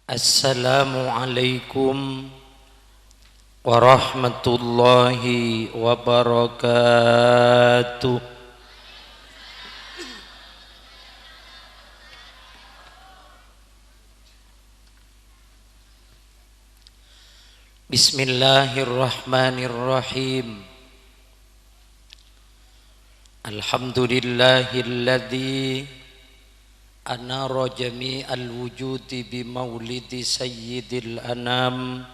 Assalamualaikum warahmatullahi wabarakatuh. Bismillahirrahmanirrahim. Alhamdulillahilladzi anara jami'al wujudi bimaulidi sayyidil anam.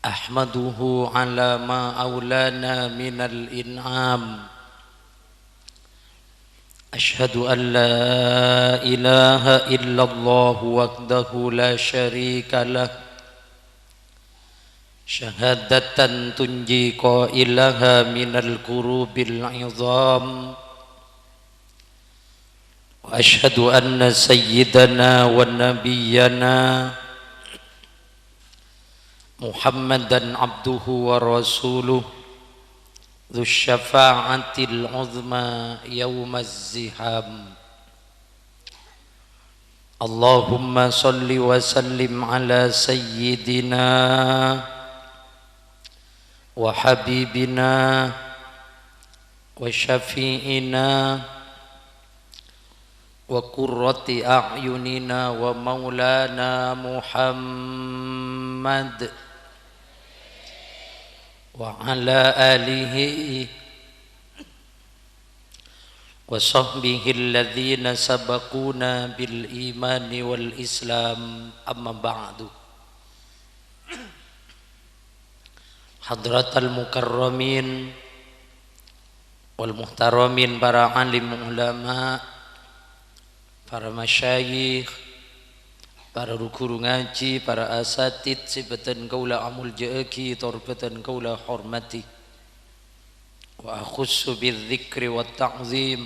Ahmaduhu ala ma aulana minal in'am. Ashhadu an la ilaha illallah wahdahu la syarika lah. Syahadatan tunji qailaha minal kurubil izam. Wa ashhadu anna sayyidana wa nabiyyana Muhammadan abduhu wa rasuluh dzu syafa'atil uzma yaumaz ziham. Allahumma salli wa sallim ala sayyidina wa habibina wa syafi'ina wa qurrati a'yunina wa maulana Muhammad wa ala alihi wa sahbihi alladhina sabaquna bil imani wal islam, amma ba'du. Hadratal mukarramin wal muhtaramin, para alim ulama, para masyayikh, para guru ngaji, para asatid, sibatan kaula amul jaaki, torbatan kaula hormati. Wa akhussu bidzikri wa ta'zim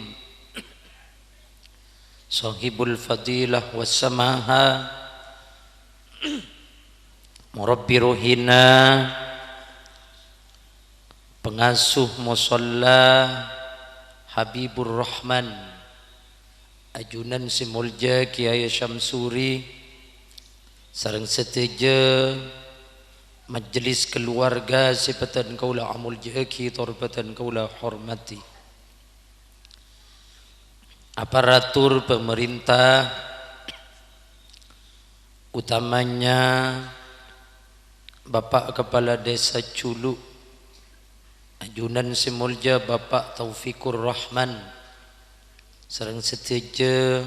sahibul fadilah wa samaha murabbi ruhina, pengasuh musalla Habibur Rahman, ajunan simulja Kiai Syamsuri, sareng seteja majelis keluarga sifatan kaula amul jaki, torbatan kaula hormati. Aparatur pemerintah, utamanya Bapak Kepala Desa Culu, ajunan simulja Bapak Taufikur Rahman, sareng seteja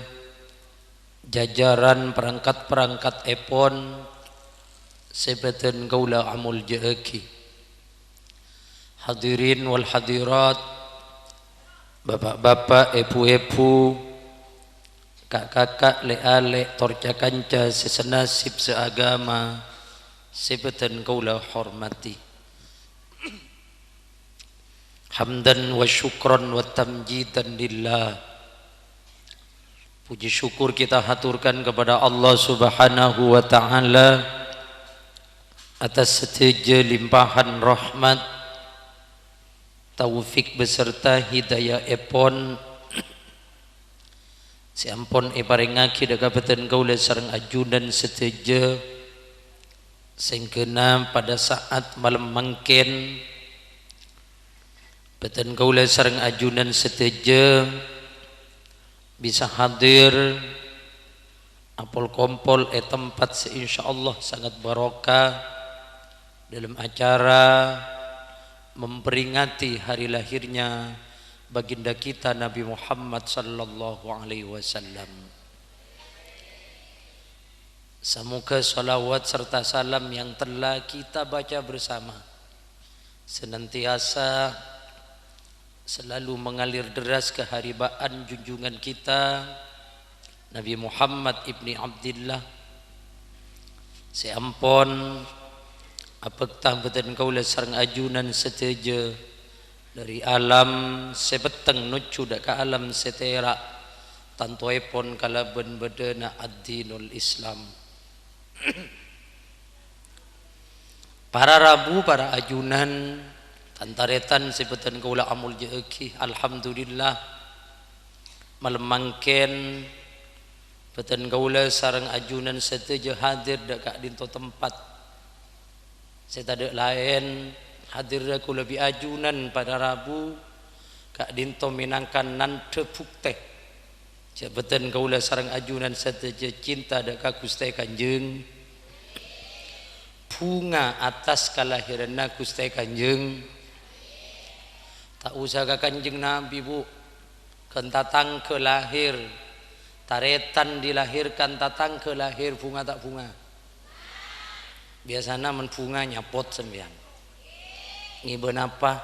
jajaran perangkat-perangkat epon sebatan kaula amul jaaki. Hadirin wal hadirat, bapak-bapak, ibu-ibu, kak-kakak, le-ale, torca kanca, sesenasib seagama, sebatan kaula hormati. Hamdan wa syukran wa tamjidan lillah. Puji syukur kita haturkan kepada Allah Subhanahu wa ta'ala atas seteja limpahan rahmat, taufik beserta hidayah epon siampun iparingaki dagapatan kaula sareng ajunan seteja sing kena pada saat malam mangken beten kaula sareng ajunan seteja bisa hadir apol kompol tempat seinsyaallah sangat barokah dalam acara memperingati hari lahirnya baginda kita Nabi Muhammad sallallahu alaihi wasallam. Semoga salawat serta salam yang telah kita baca bersama senantiasa selalu mengalir deras ke haribaan junjungan kita Nabi Muhammad ibni Abdillah, seampun apakah beten kaula sareng ajunan seteja dari alam sebeteng nucu dak ka alam setera tantoepon kalaben bedena ad-dinul Islam. Para rabu, para ajunan tantaretan sebetan kaula amul jaeki, alhamdulillah malam mangken Beten kaula sareng ajunan setuju hadir dekat dinto tempat. Saya tak lain hadir aku lebih ajunan pada Rabu kak dinto minangkan nan tepuk teh. Jabatan kaula sareng ajunan setuju cinta dekat Gusti Kanjeng. Bunga atas kelahiran Gusti Kanjeng. Tak usah ke Kanjeng Nabi bu, kan tatang ke lahir. Taretan dilahirkan tatang ke lahir bunga tak bunga. Biasanya men bunga nyapot sembian. Ngiben apa?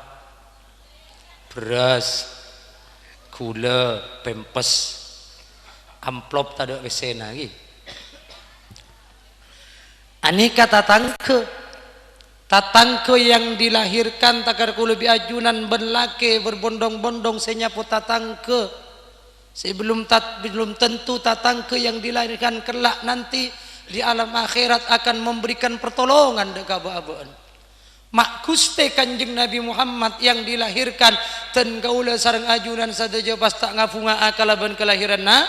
Beras, gula, pempes, amplop tak ada wesena lagi. Aneka tatangke yang dilahirkan takar ku lebih ajunan berlake berbondong-bondong senyapot tatangke. Sebelum tentu tatangke yang dilahirkan kelak nanti di alam akhirat akan memberikan pertolongan dekat abaan. Mak Gusti Kanjeng Nabi Muhammad yang dilahirkan ten kaula sareng ajunan sadeja pas tak ngapunga akalaban kelahiran na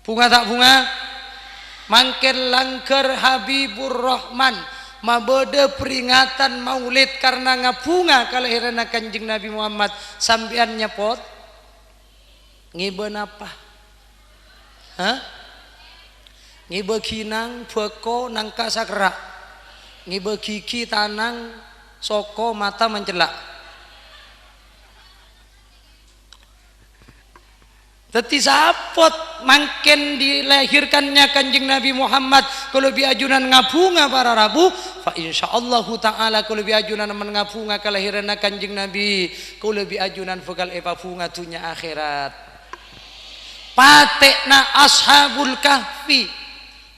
bunga tak bunga mangken langker Habibur Rahman mabede peringatan maulid karena ngapunga kelahiran Kanjeng Nabi Muhammad sampean nyepot ngiben apa? Hah? Ngibe kinang beko nangka sakra. Ngibe gigi tanang soko mata mencelak. Teti sapot mangken dilahirkannya Kanjeng Nabi Muhammad kalau biajunan ngabunga para Rabu fa insyaallah taala kalau biajunan mengabunga kelahiran Kanjeng Nabi kalau biajunan vokal eva bunga dunya akhirat. Patek na ashabul kahfi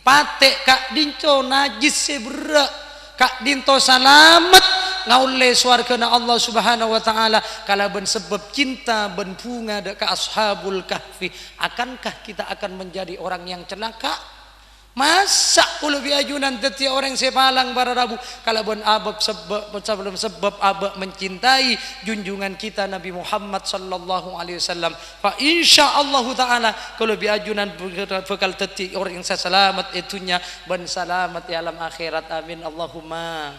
patek kak dinto najis sebera kak dinto salamet ngaule swargana Allah subhanahu wa ta'ala kala ben sebab cinta ben bunga dek ashabul kahfi. Akankah kita akan menjadi orang yang celaka? Masa kulo biajunan teti orang sepalang para Rabu kalau ben abab sebab abab mencintai junjungan kita Nabi Muhammad sallallahu alaihi wasallam fa insyaallah taala kalau biajunan bekal teti orang yang selamat itunya ben selamat di alam akhirat amin Allahumma.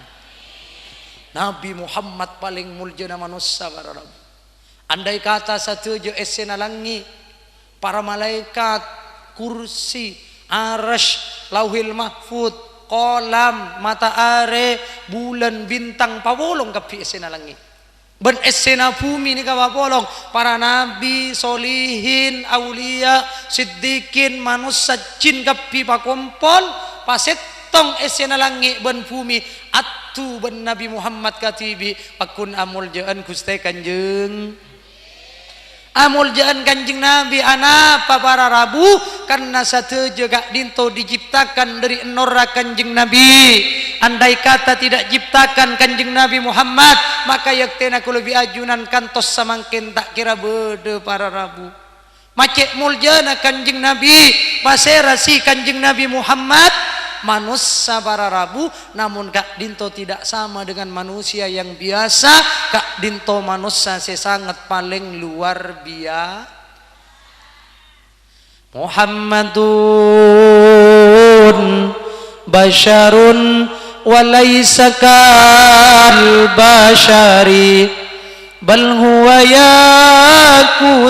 Nabi Muhammad paling muljana manusia para Rabu. Andai kata satu je esena langi para malaikat kursi arash, lauhil mahfud, kolam, mata are, bulan, bintang, pawolong kapi esena langit. Ben esena bumi ni kapawolong. Para nabi, solihin, aulia, siddiqin, manusia, jin kapi pakompol, pasetong esena langit ben bumi. Atu ben Nabi Muhammad katibi, pakun amul jaan Gusti Kanjeng. Amul jaan Kanjeng Nabi anapa para Rabu karena satu juga dinto diciptakan dari enora Kanjeng Nabi. Andai kata tidak ciptakan Kanjeng Nabi Muhammad maka yaktena kulo bi ajunan kantos samangken tak kira bede para Rabu. Macet muljana Kanjeng Nabi paserasi Kanjeng Nabi Muhammad manusia para Rabu namun kak dinto tidak sama dengan manusia yang biasa. Kak dinto manusia sangat paling luar biasa. Muhammadun basyarun walaysa kal basyari bal huwa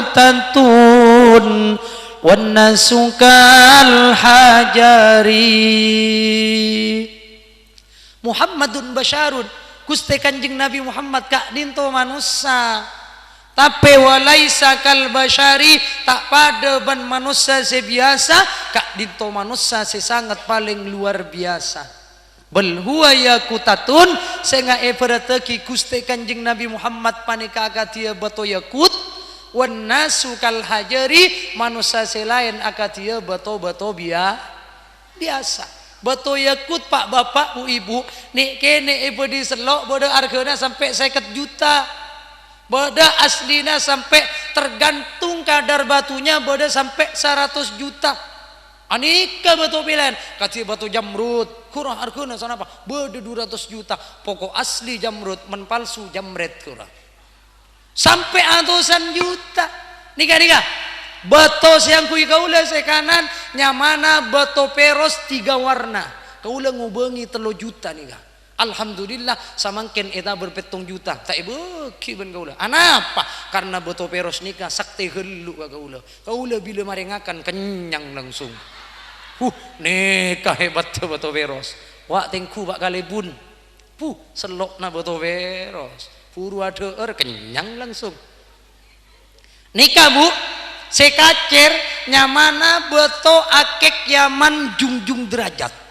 yakutatun wan nasukal hajari. Muhammadun basyarun Gusti Kanjeng Nabi Muhammad kak dinto manusia tapi walaisa kal basyari tak pada ban manusia sebiasa kak dinto manusia sangat paling luar biasa. Bal huwa yakutatun sehingga eperateki Gusti Kanjeng Nabi Muhammad panika akatia bato yakut wan nasu kal hajari manusia selain akatia bato biasa. Bato yakut pak bapak bu ibu nik kene ibu di selok bodo hargana sampai 50 juta bodo aslina sampai tergantung kadar batunya bodo sampai 100 juta anika batu pilihan kasih batu jamrut kurang hargana sana apa bodo 200 juta pokok asli jamrut menpalsu jamret kurang sampai ratusan juta nikah beto siang kui kaula sekanan nyamana beto peros 3 warna kaula ngubengi 3 juta nih kak. Alhamdulillah samangken eta berpetong juta tak beki ben kaula anapa karena beto peros nikah sakte helu kaula bila marengakan kenyang langsung nikah hebat beto peros wak tengku pak kalebun selok na beto peros puru adeur kenyang langsung nikah bu sekacer nyamana beto akek yaman jungjung derajat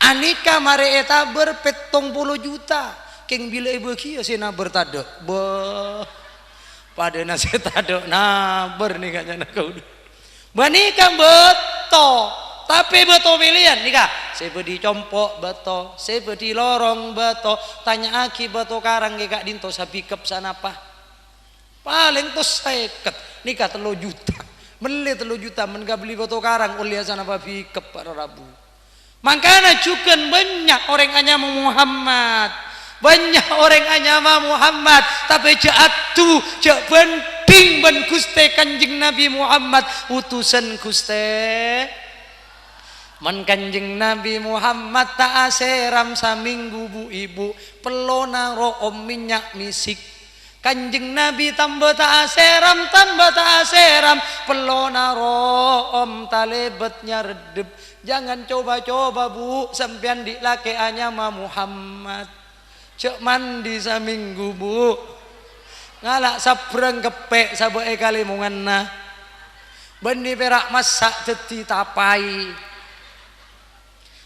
anika mare eta berpetong 10 juta keng bila ibu kia sena bertade pada nasi tade bernikahnya nak kau banika beto tapi beto pilihan nikah sebe di compok beto sebe di lorong beto tanya aki beto karang ke kak dinto sabikep sanapa paling tos seket nikah 3 juta beli 3 juta menga beli beto karang ulia sanapa bikep para rabu. Makanya juga banyak orang anyama Muhammad, banyak orang anyama Muhammad, tapi jatuh jak penting ben Guste Kanjeng Nabi Muhammad utusan Guste. Man Kanjeng Nabi Muhammad tak aseram saminggu bu ibu pelona room minyak misik. Kanjeng Nabi tambah tak aseram pelona room talebetnya redep. Jangan coba-coba bu sampean dilake anyama Muhammad cek mandi saminggu bu ngalak sabrang kepek saboe kali munganna benih perak masak teti tapai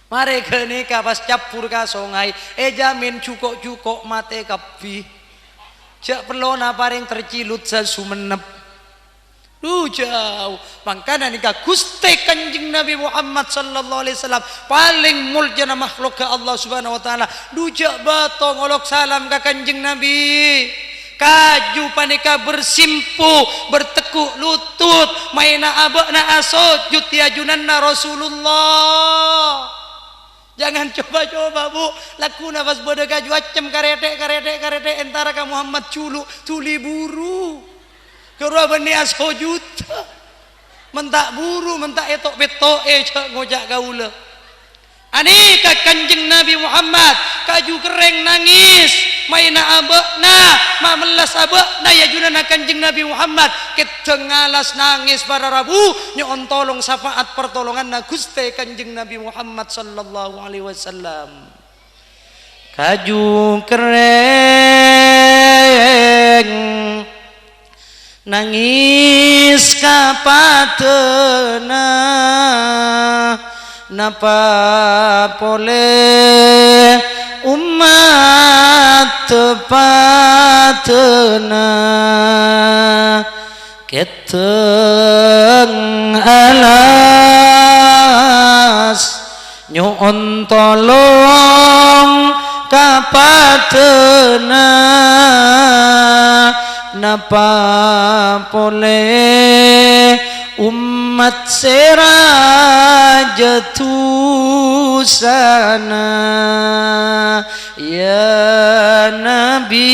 mare kenika pas capur ka songai jamin cukok-cukok mate kapi cek pelona paring tercilut sasumenep jauh makanya nikah Gusti Kanjeng Nabi Muhammad sallallahu alaihi wasallam paling mulia makhluk ke Allah subhanahu wa ta'ala dujak bato ngolok salam ke Kanjeng Nabi kaju panika bersimpu bertekuk lutut maina abakna asujud tiajunanna Rasulullah. Jangan coba-coba bu lakuna pas bodoh kaju acem karete entara ka Muhammad culu tuli buru kerua bani aso juta mentak buru mentak etok betok cak ngojak gaula anika Kanjeng Nabi Muhammad kaju kereng nangis maina abakna mamelas abakna ya junana Kanjeng Nabi Muhammad ketengalas nangis para rabu nyon tolong syafaat pertolongan na Gusti Kanjeng Nabi Muhammad sallallahu alaihi wasallam kaju kereng nangis kapatena napa pole umat tepatena keteng alas nyon tolong kapatena napa pole umat serajatu sana ya Nabi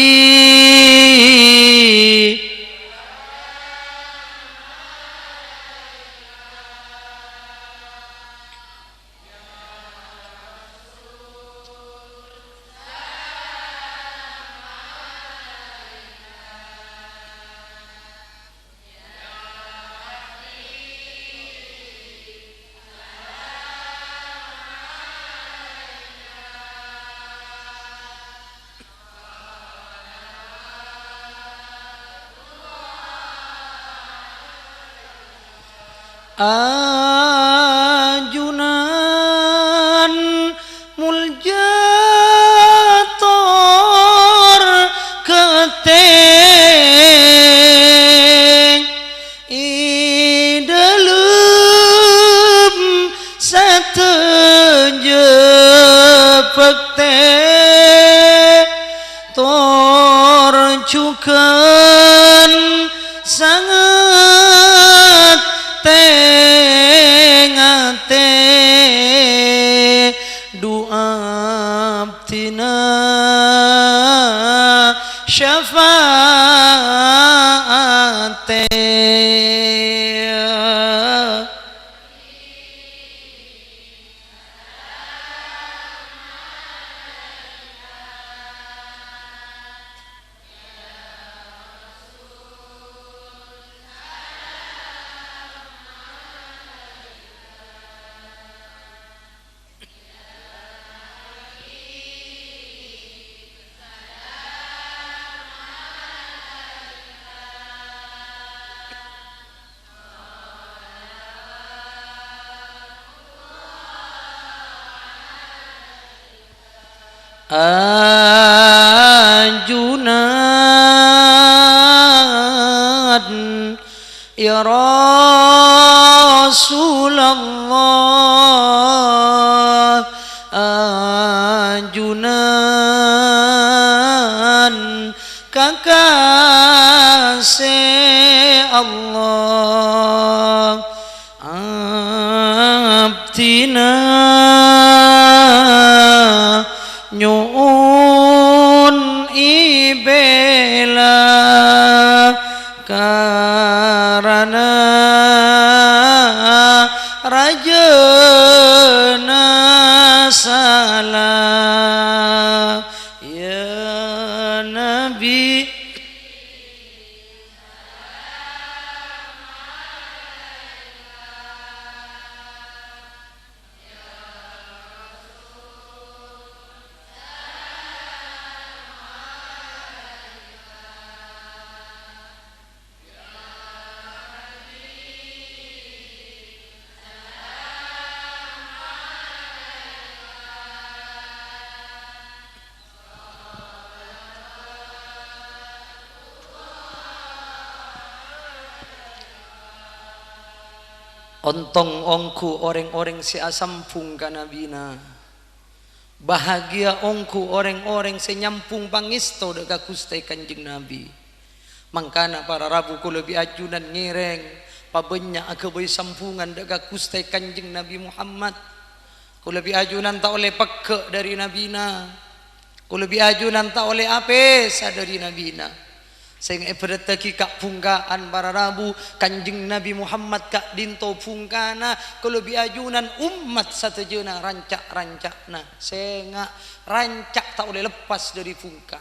ajunan muljator keteng idalem satejepek teh tor cukan sangat teh ajunan ya Rasulullah ajunan kakasih Allah abdina nyuun ibela karena rajana salah ya Nabi ontong ongku orang-orang si asampung ka nabina bahagia ongku orang-orang si nyampung pangisto deka kustai kanjeng nabi mangkana para rabu ku lebih ajunan ngireng pabenya akabai sampungan deka kustai kanjeng nabi Muhammad ku lebih ajunan tak oleh peke dari nabina ku lebih ajunan tak oleh apesa dari nabina sehingga ibarataki kak pungkaan para rabu kanjeng Nabi Muhammad kak dinto pungkana kalau biajunan umat satejena rancak-rancakna sehingga rancak tak oleh lepas dari pungka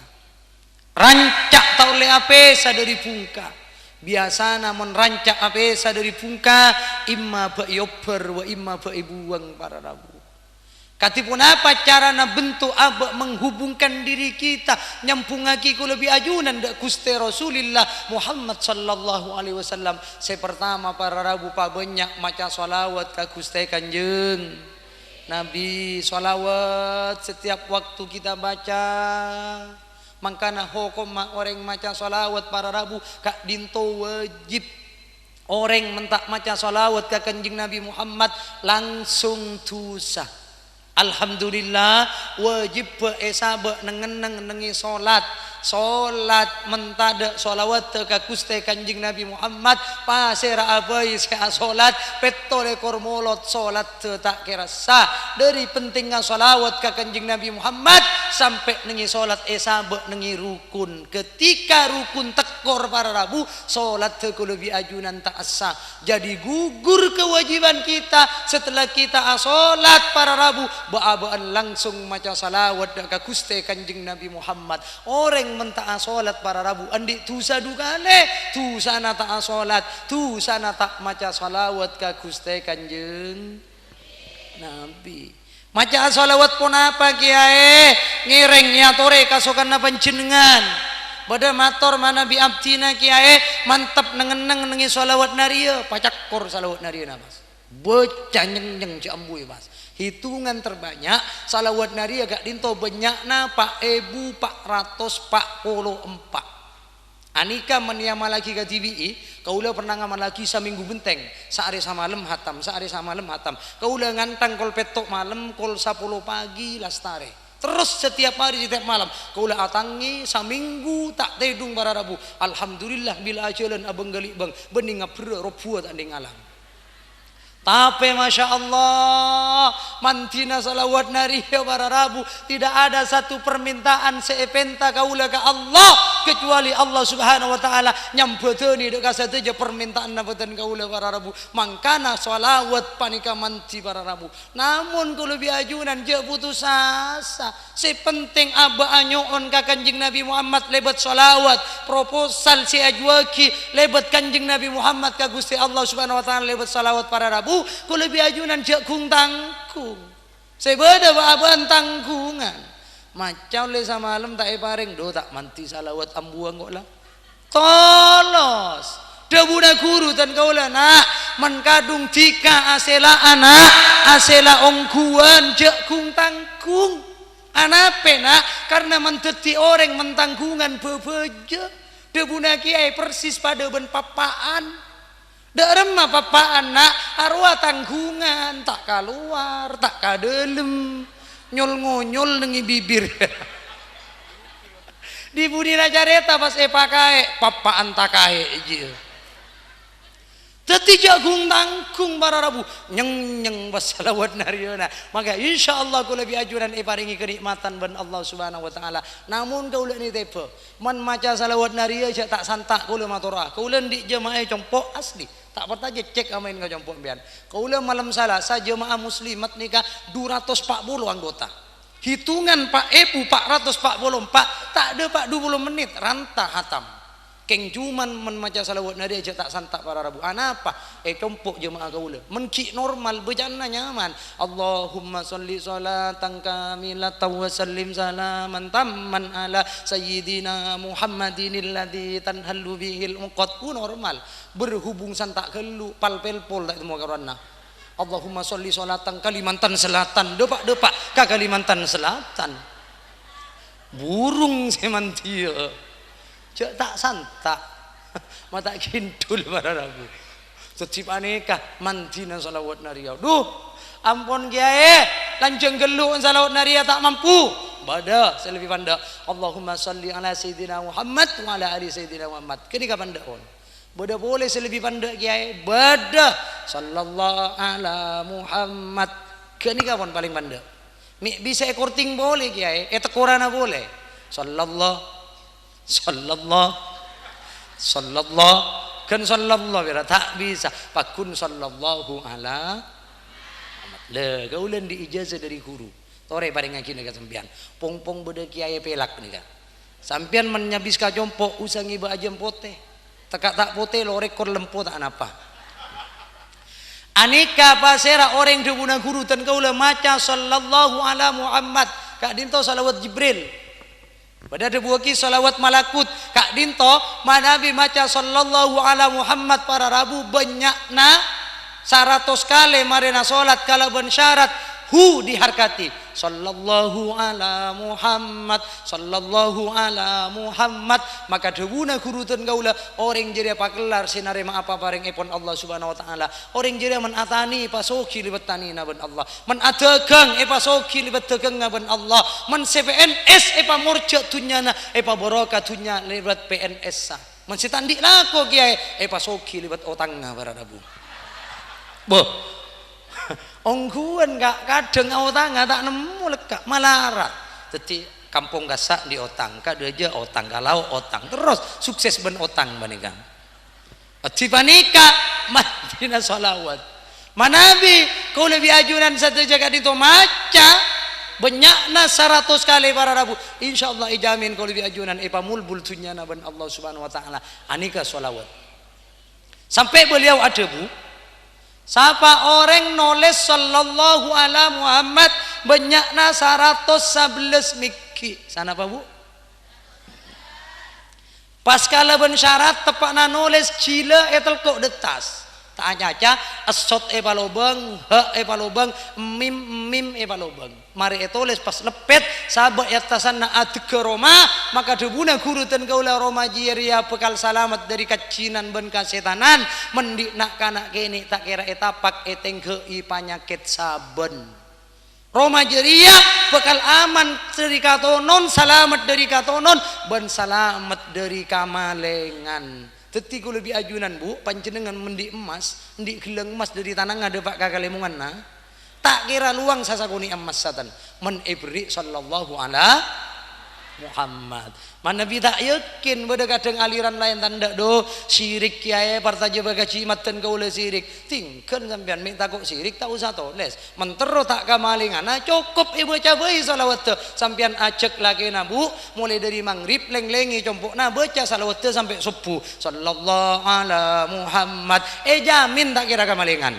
rancak tak oleh apesa dari pungka biasa namun rancak apesa dari pungka imma ba'yoper wa imma ba'ibuang para rabu katipun apa cara na bentuk abak menghubungkan diri kita nyampungaki ku lebih ajunan dak Gusti Rasulillah Muhammad sallallahu alaihi wasallam saya pertama para rabu pa banyak maca sholawat ka Gusti Kanjeng Nabi sholawat setiap waktu kita baca mangkana hukum orang maca sholawat para rabu kak dinto wajib orang mentak maca sholawat ka Kanjeng Nabi Muhammad langsung dosa. Alhamdulillah wajib be'esabak nengi solat mentada solawat ke Gusti Kanjeng Nabi Muhammad pasera abai ska solat petole kormolot solat tak kira sah dari pentingnya solawat ke Kanjeng Nabi Muhammad sampai nengi solat esabak nengi rukun ketika rukun tekor para rabu solat ku lebih ajunan tak sah jadi gugur kewajiban kita setelah kita solat para rabu ba'abaan langsung maca salawat ke Gusti Kanjeng Nabi Muhammad orang menta'a solat para rabu andi tusa dukane tusa na ta'a solat tusa na tak maca salawat ke Gusti Kanjeng Nabi maca salawat pun apa kiai ngireng nyatore kasokan na panjenengan pada mator mana bi abdina kiai mantap nengi salawat naria pacakor salawat naria mas bocah nyeng ciambuy mas hitungan terbanyak salawat nari agak dinto banyakna pak ebu 444 anika meniama lagi ke TVI kaula pernah ngamal lagi saminggu benteng sehari samalam hatam kaula ngantang kol petok malam kol 10 pagi lastare terus setiap hari setiap malam kaula atangi saminggu tak tedung para rabu alhamdulillah bila ajalan abang gali bang bening ngapre robuat anding alam tapi Masya Allah mantina salawat nari para rabu tidak ada satu permintaan seepenta kaula ke Allah kecuali Allah subhanahu wa ta'ala nyampeteni deka sateja permintaan nabatan kaula para rabu mangkana salawat panika manti para rabu namun kalau biajunan je putus asa sepenting aba anyoon ka Kanjeng Nabi Muhammad lebat salawat proposal si ajwaki lebat Kanjeng Nabi Muhammad ka Gusti Allah subhanahu wa ta'ala lebat salawat para rabu ku lebih ajunan jak kung tangkung sebeda baaban tangkungan macam le sama malam tak paring do tak manti salawat ambuang kok lah tolos debuda guru dan kaulah nak menkadung tika asela anak asela ongkuan jak kung tangkung Anape nak? Karena menteti orang mentanggungan bebeja. Debuna kiai persis pada ben papaan. Derema papaan nak arwah tanggungan tak keluar tak kadelem nyol ngonyol nengi bibir. Di budi careta pas pakai papaan tak kae je. Teti jagung tangkung para rabu nyeng basalawat nariona. Maka insyaallah kula bi ajuran paringi kenikmatan ben Allah Subhanahu wa taala. Namun kaula ni tepe man maca salawat naria jak tak santak kula maturah. Kula ndik jemaah compok asli. Tak pernah cek amain ka compok mbian. Kula malam Selasa jemaah muslimat nikah 240 anggota. Hitungan Pak Epu 444 tak ada Pak 20 menit rantah hatam. Keng cuman membaca salawat nari aja tak santak para rabu. Anapa? Compok jemaah kaula. Mencik normal berjana nyaman. Allahumma sholli sholatan kamilatan wa sallim salaman tamman ala sayyidina Muhammadin alladzi tanhallu bihil uqad. Normal. Berhubung santak kelu palpelpol tak semua karena. Allahumma sholli sholatan Kalimantan Selatan. Depak-depak ke Kalimantan Selatan. Burung semantia. Cek tak santak mata kintul para rabu secip aneka mantina salawat naria. Duh ampun kiai lanjeng geluk salawat naria tak mampu bada selebih panda. Allahumma salli ala sayyidina Muhammad wa ala ali sayyidina Muhammad kini kapan dak on bada boleh selebih panda kiai bada sallallahu ala Muhammad kini kapan paling panda mi bisa ekorting boleh kiai tekorana boleh sallallahu kan sallallahu bila tak bisa pakun sallallahu ala le kaulen di ijazah dari guru tore paling ngaji nih sampean pong beda kiai pelak nih kan sampean menyabis ka jompo usang iba ajem pote tekak tak pote lo rekor lempo tak napa aneka pasera orang deguna guru tan kaula maca sallallahu ala Muhammad kak dinto salawat Jibril. Pada ada buaki salawat malakut kak dinto manabi maca sallallahu ala Muhammad para rabu banyakna 100 kali marina salat kala ben syarat hu diharkati sallallahu ala Muhammad sallallahu ala Muhammad maka debuna gurutan kaula orang jadi pakelar sinarema apa bareng epon Allah Subhanahu wa taala orang jadi man atani pasoki libat tanina ben Allah man adagang pasoki libat dagang ben Allah man CPNS murja tunyana barokah tunya libat PNS sa man sitandik lako kiai pasoki libat otangna para rabu boh ongguan gak kadang otang tak nemu lekak malarat jadi kampung gasak di otang kak dia aja otang kalau otang terus sukses ben otang banikang tipanika madina salawat manabi kau lebih ajunan satu jaga di to maca banyakna 100 kali para rabu insyaallah ijamin kau lebih ajunan mulbul tunyana ben Allah Subhanahu wa taala anika salawat sampai beliau ada bu siapa orang nulis sallallahu ala Muhammad banyakna 111 miki sana apa bu pas kala ben syarat tepakna nulis cila etel kok detas tak aja asot balobang he balobang mim balobang mari tulis pas lepet sabak yatasan na ke Roma maka debuna gurutan kaula Roma jiria bekal selamat dari kacinan ben kasetanan mendik nak kanak kene tak kira etapak etengke panyakit saben Roma jeria bekal aman dari katonon selamat dari katonon ben selamat dari kamalengan. Teti ku lebih ajunan bu panjenengan mendik emas mendik gelang emas dari tanah ngada pak kakalemungan na tak kira luang sasakuni emas satan men ibri sallallahu ala Muhammad mana nabi tak yakin beda kadang aliran lain tanda do syirik kiai partaja baga cimatan kaula syirik tingkan sampean minta kok syirik tak usah toles mentero tak kamalingan nah cukup ibu cabai salawat sampean acek lagi nabu mulai dari maghrib leng-lengi compok nah baca salawat sampai subuh sallallahu ala Muhammad jamin tak kira kamalingan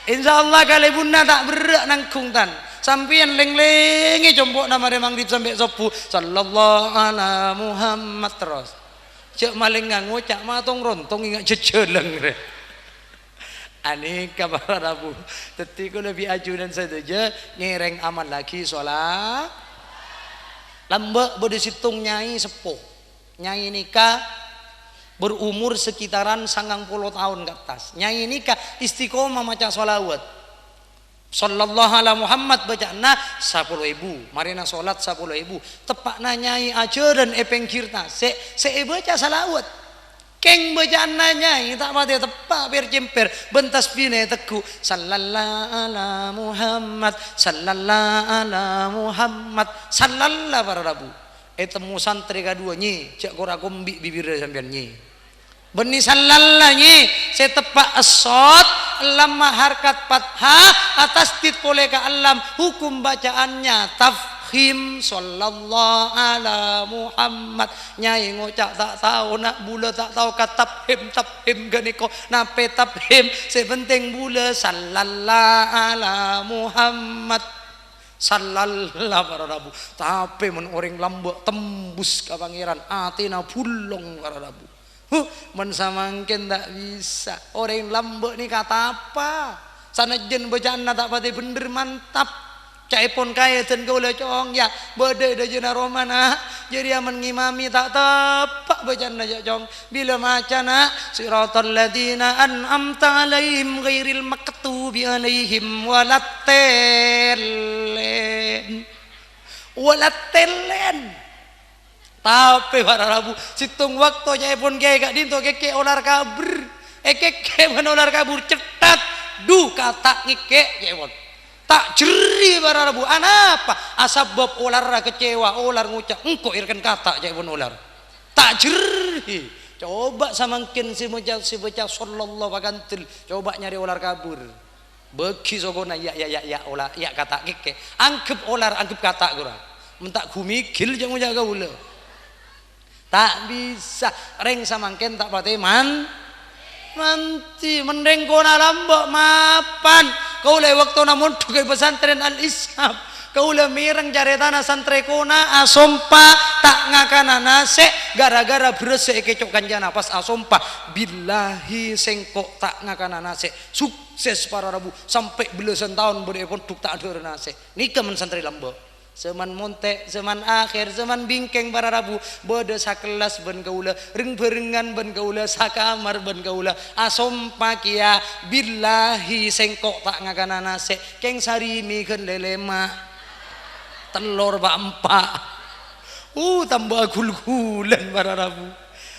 insyaallah kali bunda tak berak nangkung tan sampean leng-lengi jombok nama maghrib sampai subuh sallallahu ala Muhammad terus cek maling nganggo cak matong rontong ingat jejeleng re Aneka para Rabu. Tetiku lebih ajunan saja ngereng aman lagi sholat. Lambak berdesitung nyai sepuh. Nyai nikah berumur sekitaran 90 tahun ke atas. Nyai nikah istiqomah maca sholawat. Sallallahu ala Muhammad baca nah 10.000. Marina sholat 10.000. Tepak na nyai ajaran epeng kirta. Se baca salawat. Keng bacaan nyai tak mati tepak biar jemper bentas bine teku sallallahu ala Muhammad sallallahu ala Muhammad sallallahu para Rabu. Temu santri kadua nyi cak kora kombi bibir sampean nyi. Beni sallallahu nyi saya tepak asot lamma harkat fathah atas tit boleh ke alam hukum bacaannya tafhim sallallahu ala Muhammad. Nyai ngocak tak tahu nak bula tak tahu kata tafhim ganiko nape tafhim sepenting bula sallallahu ala Muhammad sallallahu para Rabu. Tapi men orang lambak tembus ke pangeran atina pulong para Rabu. Men samangken tak bisa orang lambak ni kata apa sanajen bacaan tak pati bener mantap caipon kaya dan kau lecong ya bade dah jena romana jadi aman ngimami tak tepak bacaan aja cong bila macana siratal ladina an'amta alaihim ghairil maktubi alaihim walatelen tapi para Rabu situng waktu caipon kaya gak dinto keke olar kabur keke olar kabur cetat du kata ngike caipon tak jeri para Rabu anapa asabab olar kecewa olar ngucap engkau irkan kata caipun olar tak jeri coba samangkin si baca sallallahu bagantil coba nyari olar kabur bagi sogona ya olar ya kata keke anggap olar anggap kata gura mentak gumigil jangan jaga ula tak bisa reng samangkin tak pati manti mendeng kona lambak mapan kau le waktu namun tugai pesantren al-ishab kau le mireng jare tanah santri kona asompa tak ngakana nase gara-gara beresek kecok kanjana pas asompa billahi sengkok tak ngakana nase sukses para Rabu sampai belasan tahun berepon tuk tak ada nase nikah men santri lambak seman montek, seman akhir, seman bingkeng para Rabu bodoh sakelas ben kaula ring berengan ben kaula sakamar ben kaula asompa kia billahi sengkok tak ngakana nase keng sarimi ken lelema telur bak empak tambah gul-gulan para Rabu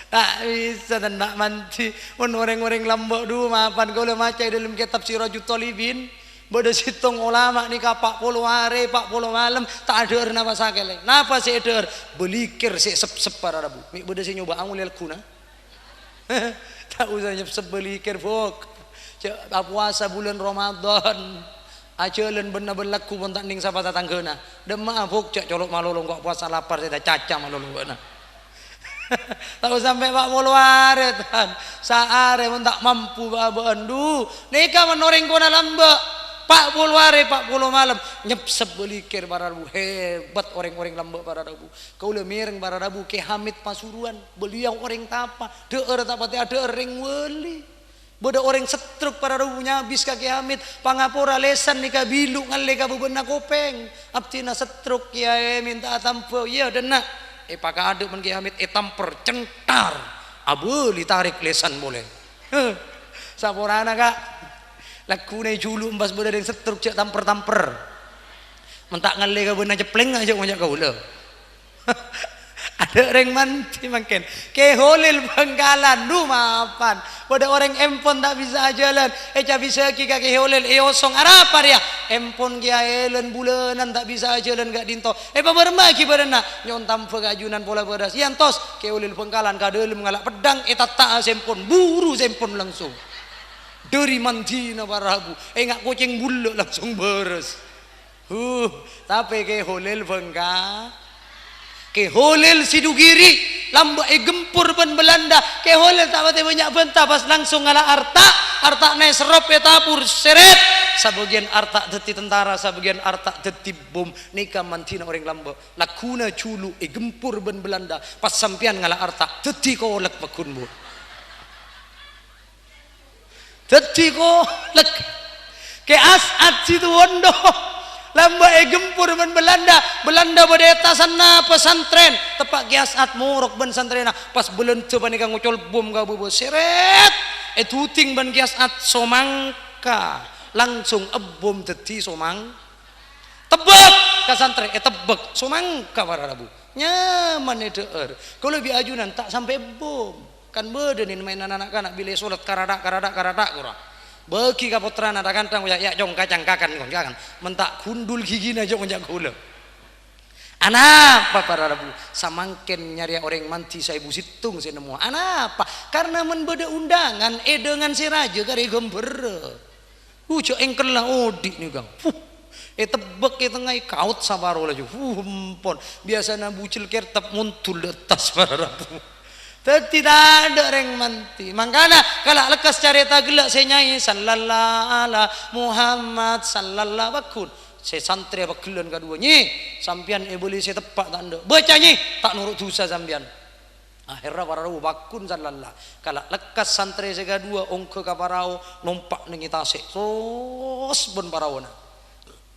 tak bisa dan nak manti orang-orang lambak dulu maafan kaula maca dalam kitab Sirajut Talibin bodoh situng ulama ni kapak puluh hari, pak puluh malam tak ada napa sakele. Napa sih ada belikir sih sep para Rabu. Mik bodoh sih nyoba angul kuna. Tak usah nyep belikir bok. Cak puasa bulan Ramadan. Ajalan benar berlaku pun tak ning sapa tetanggana. Demam bok cak colok malolong kok puasa lapar saya caca malolong bana. Tahu sampai pak puluh hari tan. Saare pun tak mampu babandu. Nika menoreng kona lambak. 40 hari 40 malam nyepsep belikir para Rabu hebat orang-orang lambak para Rabu kau le mireng para Rabu ke Hamid Pasuruan beliau orang tapa deur tapati ada orang weli bodoh orang setruk para Rabu nyabis kaki Hamid pangapura lesan nika bilu ngale ka bebenah kopeng abtina setruk kiai minta tampo iya dena paka aduk men ki Hamid tamper centar abeli tarik lesan boleh saporana kak laku nih julu embas bodoh yang setruk cek tamper mentak ngale ka beuna cepleng aja ngajak kau le ada orang manti makin ke holil Bangkalan du maafan bodoh orang empon tak bisa jalan ca bisa ki kaki holil osong arapa dia empon kia elen bulanan tak bisa jalan gak dinto paberma ki badana nyontam pegajunan pola beras yantos ke holil Bangkalan kadelem ngalak pedang tak sempon buru sempon langsung dari mantina para Rabu ngak kucing bulu langsung beres tapi ke holil Bangka ke holil Sidugiri lambak gempur ben Belanda ke holil tak pati banyak bentah pas langsung ngalah arta naik serop tapur seret sebagian arta deti tentara sebagian arta deti bom nikah mantina orang lambak lakuna culu gempur ben Belanda pas sampian ngalah arta deti kolak pakunmu dadi kok lek ke As'ad situ wondo lamba gempur ben Belanda bodeta sana pesantren tepak ke As'ad murok ben santrena pas belente ban kang ngocol bom ka bubo seret tuting ban ke As'ad somangka langsung bom dadi somang tebek ka santren tebek somangka para rabu nyaman deur kalau lebih ajunan tak sampai bom kan bedenin mainan anak-anak bila sholat karadak kurang bagi kaputran ada kantang ya jong kacang kakan kan mentak kundul gigi aja konjak gula anak apa para rabu samangken nyari orang manti saya busitung saya nemu anak apa karena membeda undangan dengan si raja kare gember cok engkel lah odik nih gang tebek tengah kaut sabaro laju empon biasanya bucil kertap muntul letas para rabu tidak ada orang manti makanya kalau lekas carita gelak saya nyanyi sallallahu ala Muhammad sallallahu wakun saya santri apa gelan kedua nyi sampian boleh saya tepak tak anda baca nyi tak nurut dosa sampian akhirnya para rawu bakun sallallahu kalau lekas santri saya kedua ongke kaparau nompak nengi tasik sos ben parawona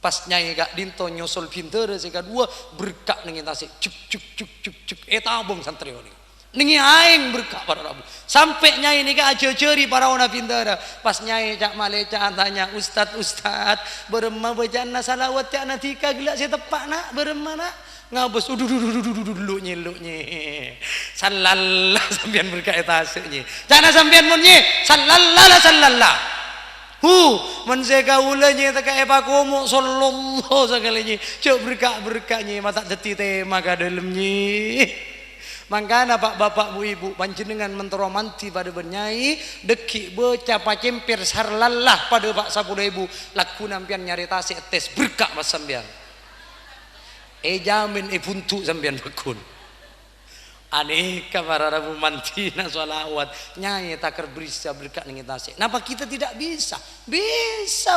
pas nyanyi gak dinto nyusul pinter saya kedua berkak nengi tasik cuk tabung santri ini nengi aing berkah para rabu sampai nyai ni ka aja-jeri para wana pindara pas nyai cak maleca tanya ustad berema bacana salawat cak natika gila saya tepak nak berema nak ngabus dulu nyi sallallah sampean berkah etase nyi jana sampean mun nyi sallallah men seka ula nyi taka epa komo sallallahu sakali nyi cuk berkah nyi mata deti tema ka dalem nyi makanya pak bapak bu ibu panjenengan menteromanti pada bernyai deki beca pacempir sarlallah pada pak 10.000 laku nampian nyari tasi tes berkah mas sambian jamin buntu sambian bakun aneka para rabu mantina sholawat nyai takar bisa berkah nengi tasi kenapa kita tidak bisa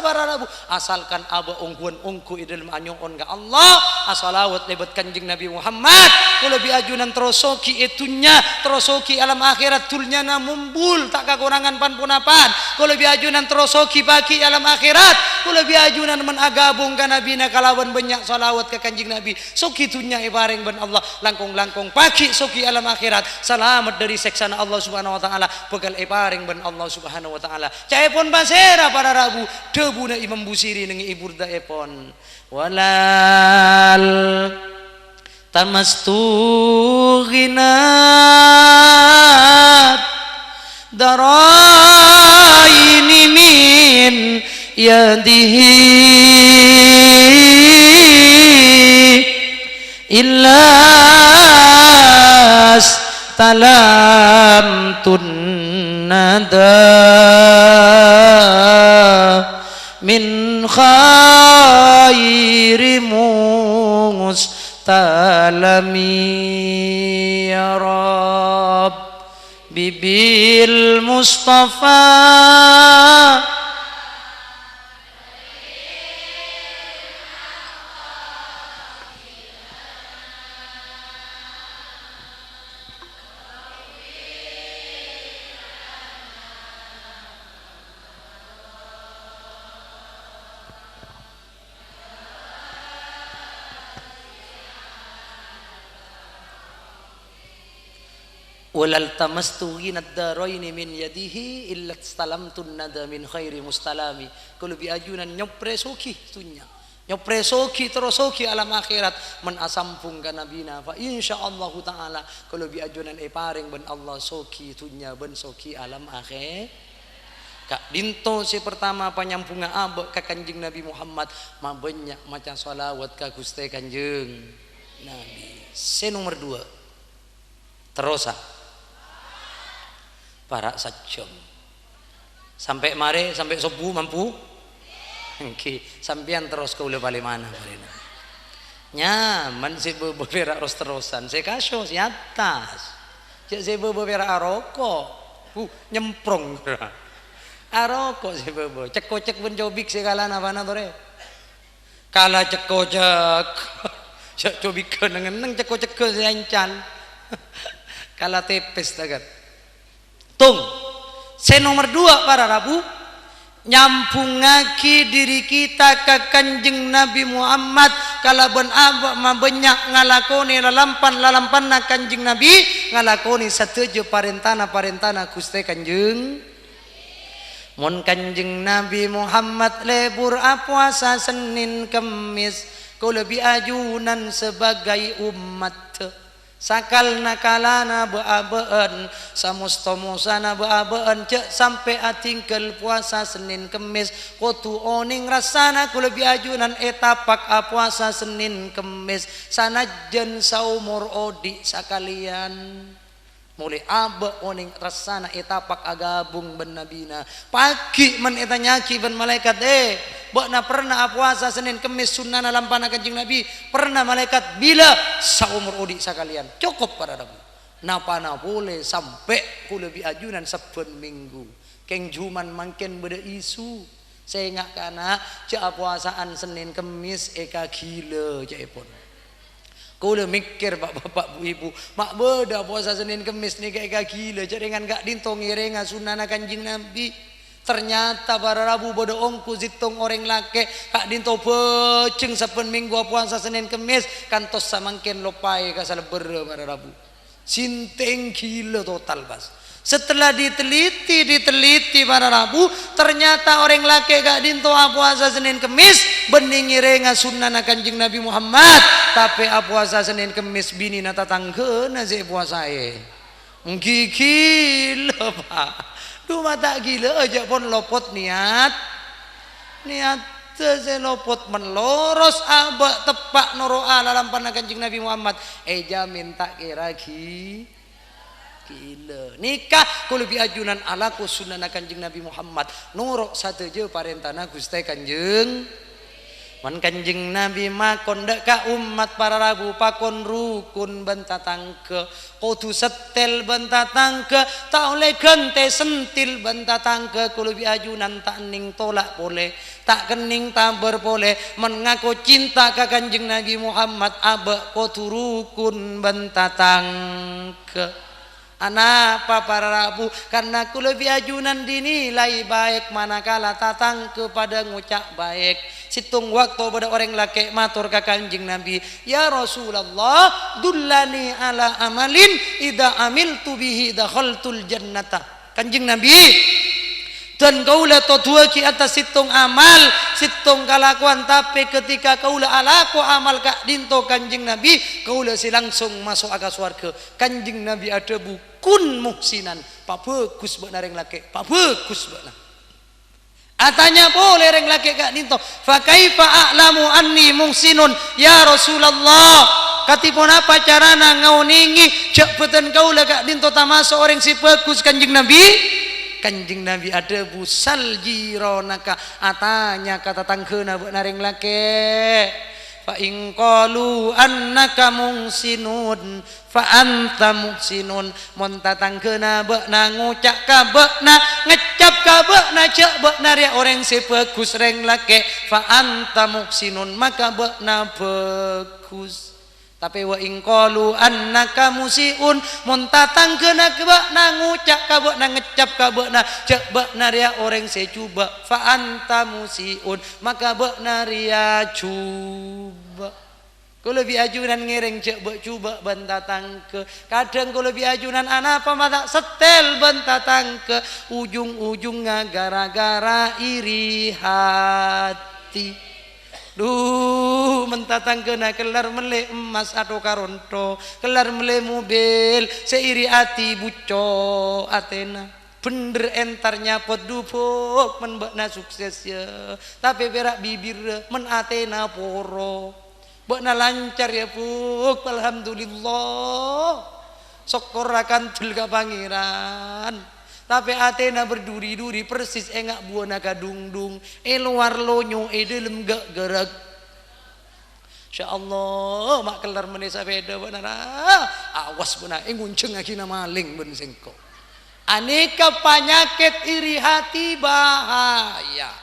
para rabu asalkan aba ongkuan dalam anyong ga Allah asalawat lebat kanjeng Nabi Muhammad kalau biajunan terosoki itunya terosoki alam akhirat tulnya na mumbul tak kekurangan pan-punapan kalau biajunan terosoki baki alam akhirat kalau biajunan menagabungkan Nabi na kalawan banyak salawat ke kanjeng Nabi soki tunya ibareng ben Allah langkong pagi soki alam akhirat selamat dari seksana Allah subhanahu wa ta'ala bekal ibareng ben Allah subhanahu wa ta'ala caipon basera para rabu debu na Imam Busiri nengi iburda epon walal tamastu ghinat daraini min yadihi illas talam tunnada min khairi mustalami ya Rab bibil Mustafa walal tamastu ghinad daraini min yadihi illa stalamtun nada min khairi mustalami kalau biajunan nyopresoki tunya nyopresoki terosoki alam akhirat men asampung ka nabina fa insyaallah taala kalau biajunan paring ben Allah soki tunya ben soki alam akhir kak dinto si pertama panyampunga abek ka kanjeng Nabi Muhammad ma banyak macam salawat ka Gusti Kanjeng Nabi se nomor 2 terosa para sajam sampai mare sampai subuh mampu okay. Sampian terus ke ulah balik mana nyaman si beberak terus-terusan saya kasih si atas si beberak aroko nyemprong aroko si bebe cek-cek bencobik si kalan apa natore kala cek-cek cobik neng cek-cek si ancan kala tepes tagat tung se nomor 2 para rabu nyampungaki diri kita ke Kanjeng Nabi Muhammad kalaban abak mabanyak ngalakoni lalampan na Kanjeng Nabi ngalakoni satejo parentana Gusti Kanjeng mun Kanjeng Nabi Muhammad lebur puasa Senin Kemis kula biajunan sebagai umat sakal nakalana beabeen samustomosana beabeen cek sampai atingkel puasa Senin Kemis kotu oning rasana kula biajunan etapak puasa Senin Kemis sanajen saumur odi sakalian mulai abe oning rasana etapak agabung ben nabina pagi men eta nyaki ben malaikat bakna pernah puasa Senin Kemis sunnah lampana Kanjeng Nabi pernah malaikat bila saumur odi sakalian cukup para rabu napana boleh sampai kula biajunan saben minggu keng juman mangken beda isu saya ngak kana cek puasaan Senin Kemis eka gila cek pun kula mikir bapak bu ibu mak beda puasa Senin Kemis nih kayak gila jaringan gak dintong irenga sunana Kanjeng Nabi ternyata para rabu bodo ongku zitong orang lake kak dinto beceng saben minggu puasa Senin Kemis kantos samangken lopai kasal ber para rabu sinteng gila total bas setelah diteliti para rabu ternyata orang laki gak dinto puasa Senin Kemis bening irenga sunnah Kanjeng Nabi Muhammad tapi puasa Senin Kemis bini nata tangkeuna ze puasa gila pak duh mata gila aja pun lopot niat ze lopot menloros abak tepak noroa dalam panah Kanjeng Nabi Muhammad jamin tak kira gila nikah kula biajunan alaku sunnah Kanjeng Nabi Muhammad nuruk sateje parentana Gusti Kanjeng man Kanjeng Nabi makon dak ka umat para rabu pakon rukun bentatangke kudu setel bentatangke tak oleh gente sentil bentatangke kula biajunan tak ning tolak boleh tak kening taber boleh mengaku cinta ka Kanjeng Nabi Muhammad abe kudu rukun bentatangke anapa para rabu karena kula biajunan dinilai baik manakala tatang kepada ngucap baik situng waktu pada orang laki matur ka Kanjeng Nabi ya Rasulullah dullani ala amalin idza amiltu bihi dakhaltul jannata Kanjeng Nabi dan kaula todua ki atas situng amal situng kalakuan tapi ketika kaula alaku amal kak dinto Kanjeng Nabi kaula si langsung masuk aga swarga Kanjeng Nabi ada bukun muhsinan pak bagus benar yang laki pak bagus benar atanya boleh reng laki kak dinto fa kaifa a'lamu anni muhsinun ya Rasulullah katipun apa carana ngauningi cek beten kaula kak dinto tamasuk orang si bagus Kanjeng Nabi Kanjeng Nabi ada busal jironaka atanya kata tangkeuna benaring lake fa in qalu annaka muhsinun fa anta muhsinun mun tatangkeuna beuna ngucak ka beuna ngecap ka beuna cek beuna ria orang si bagus reng lake fa anta muhsinun maka beuna bagus tapi wa in qalu annaka musiun mun tatangkeuna keuna ngucak ka beuna ngecap ka beuna cek beuna ria orang secuba fa anta musiun maka beuna ria cuba kula biajunan ngereng cek be cuba ban tatangke kadang kula biajunan anapa mata setel ban tatangke ujung-ujungnya gara-gara iri hati duh mentatang kena kelar mele emas atau karonto kelar mele mobil seiri hati buco atena bener entarnya podupok menbakna sukses ya tapi berak bibir men atena poro bakna lancar ya puk alhamdulillah syukur akan tulga pangeran tapi atena berduri-duri persis engak buana kadungdung luar lonyo dalam gak gerak insyaallah mak kelar menesa beda benar awas benar ngunceng akina maling ben sengko aneka penyakit iri hati bahaya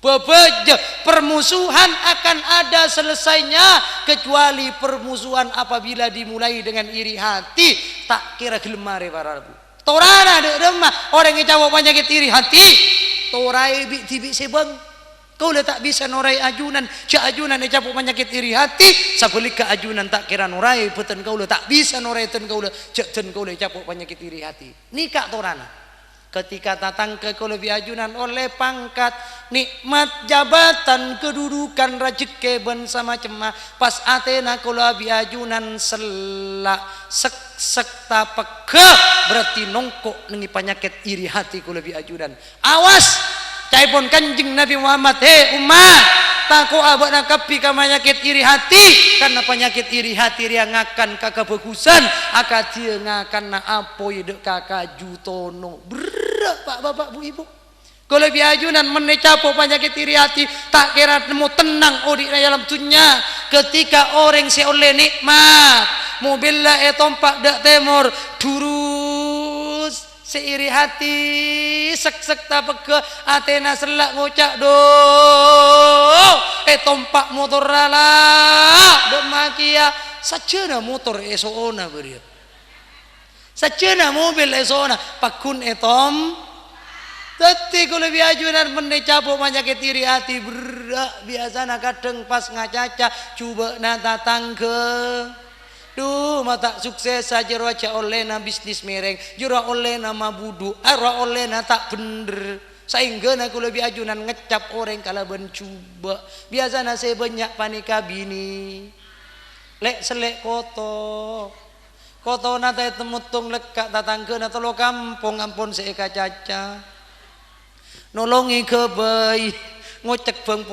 bebeja permusuhan akan ada selesainya kecuali permusuhan apabila dimulai dengan iri hati tak kira gelemare para rabu torana de remah orang yang jawab penyakit iri hati torai bi tibi sebang kau le tak bisa norai ajunan cak ajunan capuk penyakit iri hati sabelik ke ajunan tak kira norai peten kau le tak bisa norai ten kau le cak ten kau le capuk penyakit iri hati nikah torana ketika datang ke kau lebih ajunan oleh pangkat nikmat jabatan kedudukan rezeki ben sama cemah pas atena kau lebih ajunan selak sek tapeke berarti nongkok nengi penyakit iri hati kau lebih ajunan awas caipun kanjeng Nabi Muhammad umat tako abak nakapi ka penyakit iri hati karena penyakit iri hati dia ngakan kakak bagusan akad dia ngakan na apoi dek kakak jutono berat pak bapak bu ibu kalau lebih ajunan menecapo penyakit iri hati tak kira nemu tenang di dalam dunia ketika orang seoleh nikmat mobil lah tompak dak temor durus seiri hati sek tapeke atena selak ngocak do tompak motor rala do makia sajana motor esona beria sajana mobil esona pakun etom teti kalau biajunan menecapok penyakit iri hati berak biasana kadang pas ngacaca coba na datang ke duh mata sukses saja raja oleh na bisnis mereng jura oleh nama budu ara oleh na tak bener sehingga aku lebih ajunan ngecap orang kalau bencoba biasanya saya banyak panika bini lek selek koto nata temutung lekak tatangga nata lo kampung ampun seeka caca nolongi kebayi ngocek bang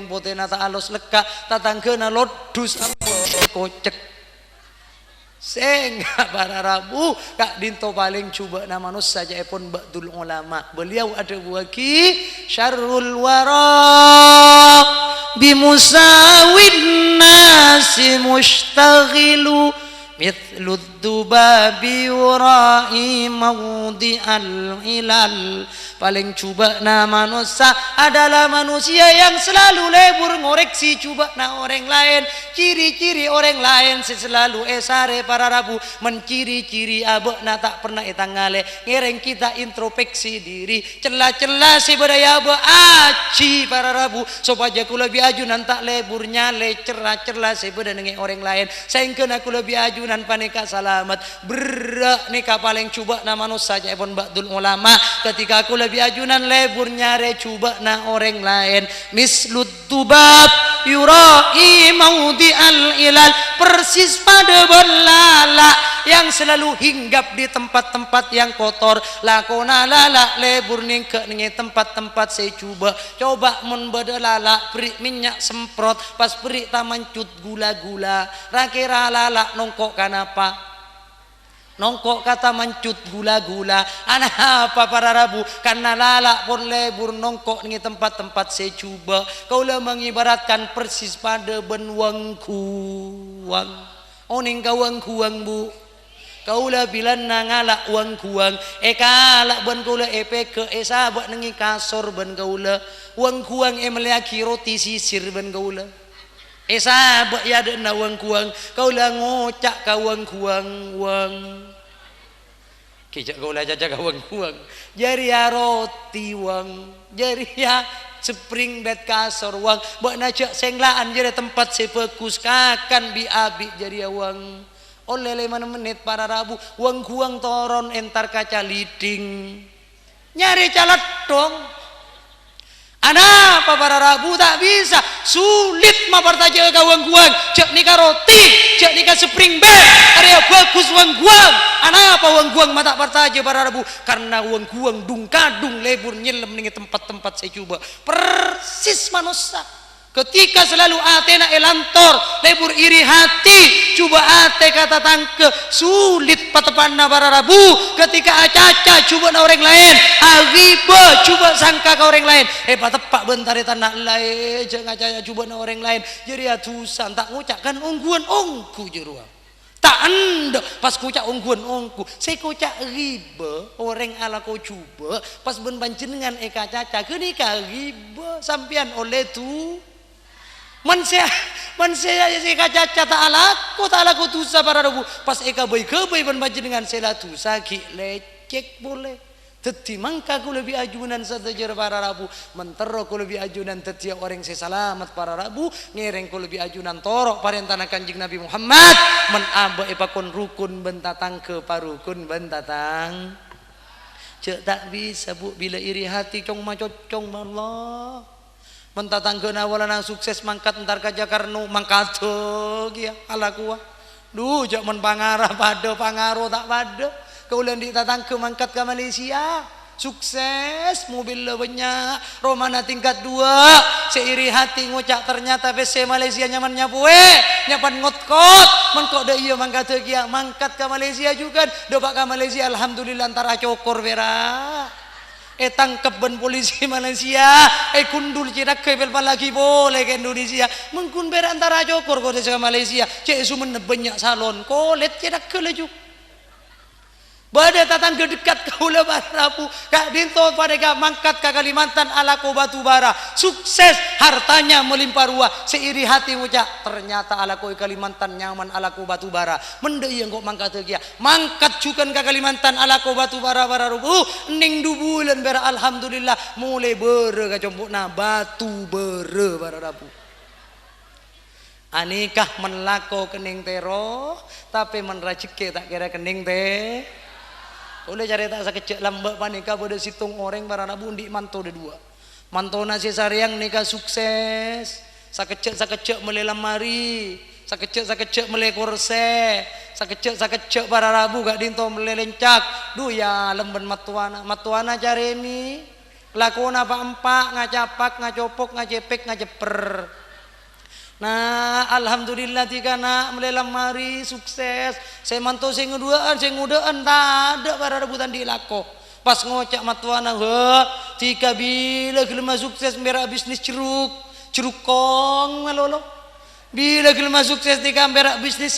pote nata alus lekak tatangga na lodus ampun kocek sehingga para Rabu Kak Dinto paling coba nama nus saja pun Ba'dul Ulama beliau ada buaki syarrul wara bimusawin nasi mushtaghilu mithlu dubabi yurai mawdi'al ilal paling coba na manusia adalah manusia yang selalu lebur ngoreksi coba na orang lain ciri-ciri orang lain selalu esare para Rabu menciri-ciri abek na tak pernah etangale ngereng kita introspeksi diri celah-celah si budaya abek aci para Rabu supaya aku lebih ajunan tak lebur nyale cerah-cerah si budaya dengan orang lain sehingga aku lebih ajunan panika selamat berak nikah paling coba na manusia saja pun Ba'dul Ulama ketika aku lebih ajunan lebur nyare coba na orang lain mislud tubab yurai maudi al ilal persis pada belala yang selalu hinggap di tempat-tempat yang kotor lakona lala lebur ningke ningi tempat-tempat saya coba mun bedelala beri minyak semprot pas beri tamancut gula-gula rakira lala nongkok kanapa nongkok kata mencut gula-gula anak apa para Rabu karena lala pun lebur nongkok di tempat-tempat saya coba kau lah mengibaratkan persis pada benwang kuang oning kawang kuang bu kau lah bilang nangala uang kuang kalak ben kau lah ke sahabat nengi kasor ben kau lah uang kuang meliaki roti sisir ben kau lah sahabat ya ada nawang kuang kau lah ngocak kawang kuang wang kijak kau lah jajak kawang kuang jari ya roti wang jari ya spring bed kasor wang buat najak senglaan jadi tempat sepekus kakan biabi jari ya wang oleh 5 menit para Rabu wang kuang toron entar kaca liding nyari calat dong anak apa para Rabu tak bisa sulit mapartaja gawang-guang cek nikah roti cek nikah spring bed area bagus wang-guang anak apa wang-guang mata partaja para Rabu karena wang-guang dung kadung lebur nyelem nih tempat-tempat saya coba persis manusia ketika selalu atena elantor lebur iri hati coba ate kata tangke sulit patepanna para Rabu ketika acaca coba na orang lain agiba coba sangka ke orang lain patepak bentar tanah lain jangan acaca coba na orang lain jadi atusan tak ngucapkan ungguan ongku jeruang tak anda pas kucak ungguan ongku saya kucak riba orang ala kau coba pas ben panjenengan caca kenika riba sampian oleh tu manusia si kaca tak alaku tusa para Rabu pas eka bayi kebayi ban dengan sela tusa ki lecek boleh Teti mangka ku lebih ajunan satejer para rabu, mentero ku lebih ajunan tetia orang sesalamat para rabu, ngereng ku lebih ajunan torok parentana Kanjeng Nabi Muhammad, menaba epakon rukun bentatang ke parukun bentatang. Cek tak bisa bu bila iri hati cong macocong Allah. Mentatang ke nawalan sukses mangkat entar ka Jakarno mangkat ya ala kuah. Duh jak men pangarah pada pangaro tak pada. Kaulan ditatang ke mangkat ke Malaysia sukses mobil banyak romana tingkat 2 seiri hati ngocak ternyata PC Malaysia nyaman nyapue nyapan ngotkot mengkok dah iya mangkat kia mangkat ke Malaysia juga dobak ke Malaysia alhamdulillah antara cokor vera tangkep ben polisi Malaysia kundul cidak kebel lagi boleh ke Indonesia mengkun bera antara cokor kau ke Malaysia cek sumen banyak salon kolet cidak ke laju pada tatang dekat kaula barabu kak dinto pada kak mangkat ke Kalimantan ala ko batu bara sukses hartanya melimpah ruah seiri hati ngucap ternyata ala ko Kalimantan nyaman ala ko batu bara mendei yang kok mangkat kia mangkat cukan ke Kalimantan ala ko batu bara rubu ning 2 bulan bera alhamdulillah mulai bere ka compokna batu bere barabu anikah menlako kening tero tapi menrajike tak kira kening teh oleh cari tak sakecek lambak panika pada situng orang para nabu di manto de 2 manto nasi sariang nikah sukses sakecek mulai lamari sakecek mulai kurse sakecek para rabu gak dinto mulai lencak duh ya lemben matuana cari ini lakona apa ngacapak ngacopok ngacepek ngaceper. Nah, alhamdulillah tika nak melelang mari sukses. Saya mantau saya ngudaan tak ada para rebutan dilako. Pas ngocak matuana tika bila gelema sukses merah bisnis cerukong malolo. Bila gelema sukses tika merah bisnis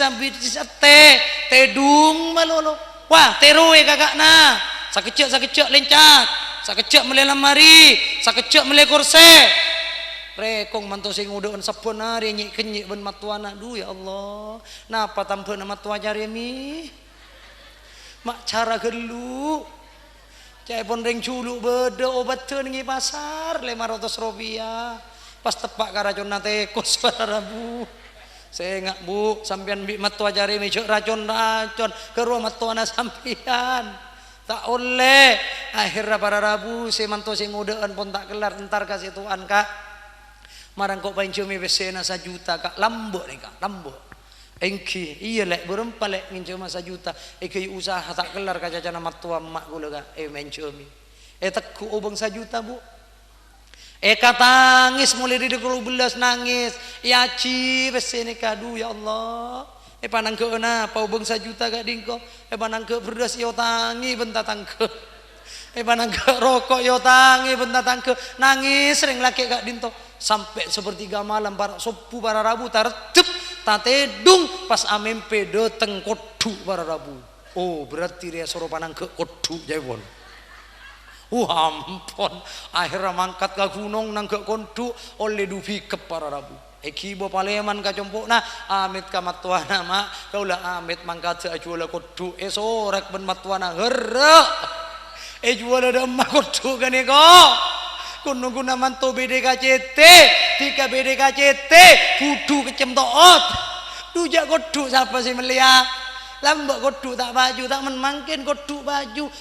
tedung malolo. Wah, teroe kakak na. Sakecek lencak. Sakecek melelang mari, sakecek mele kurse. Rekong mantu sing udahan sapon hari nyik kenyik ben matuana duh ya Allah napa tampena matua jari mi mak cara gelu cai pon reng culu bede obat teun ngi pasar 500 rupiah pas tepak karacon nate kos para bu saya ngak bu sampean bi matua jari mi cok racon ke rumah matuana sampean tak oleh akhirnya para rabu saya mantu sing udahan pon tak kelar entar kasih tuan kak marang kok pain cumi besena 1 juta kak lambok nih kak lambok engki iya lek berempat lek ngince mas 1 juta eki usaha tak kelar kacacana matua emak gula kak main cumi teku obeng 1 juta bu katangis mulai di 12 nangis yaci besena kadu ya Allah panang ke na pa obeng 1 juta kak dingko panang ke berdas yo tangi bentatang ke panang ke rokok yo tangi bentatang ke nangis sering laki kak dinto sampai sepertiga malam para sopu para rabu tartep tatedung pas amempe dateng kodu para rabu oh berarti dia suruh panang ke kodu jawon ampun akhirnya mangkat ke gunung nang ke kodu oleh dupi ke para rabu kibo paleman ka compok na amit ka matuana mak kaulah amit mangkat seajuala kodu sorek ben matuana herre juala ada emak kodu kan kuno guna manto BDKCT 3 BDKCT kudu kecem toot dujak kodu siapa sih melihat lambak kodu tak baju tak menmangkin kodu baju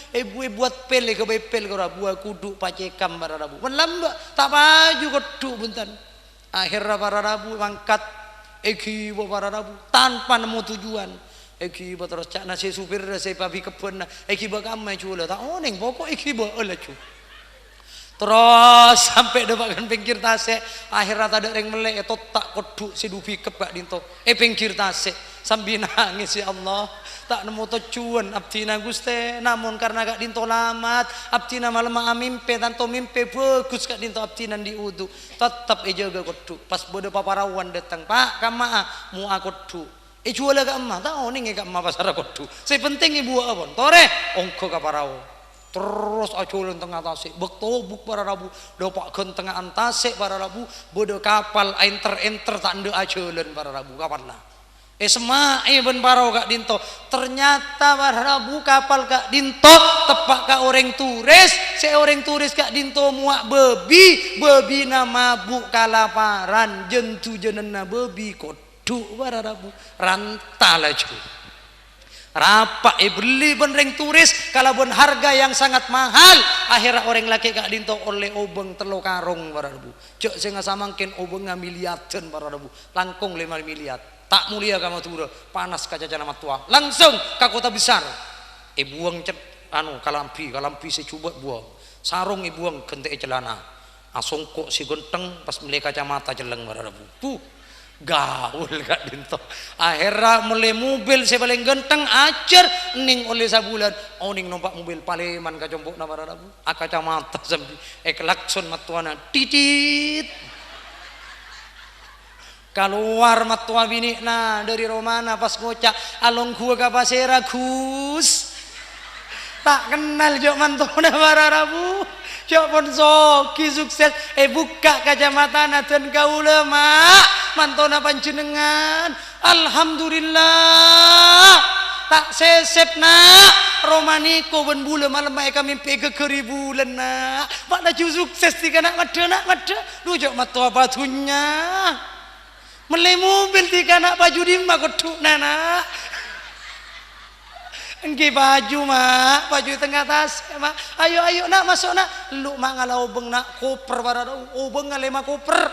buat pele ke bepel ke rabu kudu pacekam para rabu lambak tak baju kodu buntan akhirnya para rabu mangkat kibo para rabu tanpa nemu tujuan kibo terus cak nasi supir saya pabi kebun kibo kamai cula tak oneng pokok kibo olah cu terus sampai depan pinggir tasik akhirnya tak ada yang melek tak kodu si dupi kebak dinto pinggir tasik sambil nangis ya Allah tak nemu tujuan abdina guste namun karena kak dinto lamat abdina malam mimpi tanto mimpi bagus kak dinto abdina diudu tetap jaga kodu pas bodoh paparawan datang pak kama mu kodu jual kak emak tak oning kak emak pasar kodu saya penting ibu abon tore ongko kaparawo terus aculan tengah tasik bektobuk para rabu dopak tengah antasik para rabu bodoh kapal enter tak nde aculan para rabu kapan lah Semae ben parau kak dinto. Ternyata Rabu kapal kak dinto tepak kak orang turis. Orang turis kak dinto muak bebi nama mabuk kalaparan jentu jenena bebi koduk Rabu rantalah cuy. Rapak beli benreng turis kalau ben harga yang sangat mahal akhirnya orang laki kak dinto oleh obeng telo karung Rabu. Cok saya samangkin obeng miliaran Rabu langkung 5 miliar. Tak mulia kamu tuh panas kaca jana matua langsung ke kota besar buang cet kalampi saya coba buang sarung buang kente celana asongkok si genteng pas mulai kacamata jeleng Rabu gaul kak dinto akhirnya mulai mobil saya paling genteng ajar ning oleh sabulan ning numpak mobil paleman kacompok nama Rabu kacamata sampai klakson matuana titit keluar matua bini dari Romana pas ngocak along gua kapasera Gus tak kenal jok mantona Rabu jok pun soki sukses buka kacamata dan kaula mak mantona panjenengan alhamdulillah tak sesep nak romaniko ben bulan malam kami mimpi ke bulan nak pak laju sukses tiga nak ngada lu jok matua batunya melai mobil tiga nak baju dimah koduk nana engke baju mak baju tengah tas mak ayo nak masuk nak lu mak ngalau obeng nak koper barada obeng ngalema koper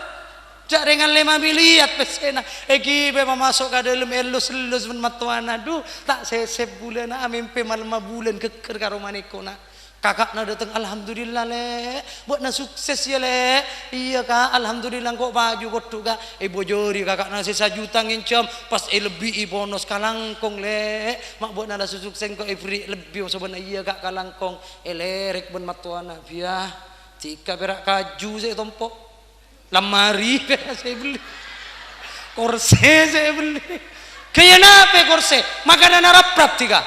jak dengan 5 miliar pesena eki be masuk ka dalam elus ben matuana duh tak sesep bulan mimpi malam bulan keker karo maneko nak kakak na datang alhamdulillah le buat na sukses ya le iya kak alhamdulillah kok baju koduk kak bojori kakak na 1 juta ngincam pas lebih bonus kalangkong le mak buat na sukses kok free lebih sebenarnya iya kak kalangkong lerek ben matuana biah tika berak kaju saya tompok lemari saya beli korse saya beli kaya nape korse makanan rap tiga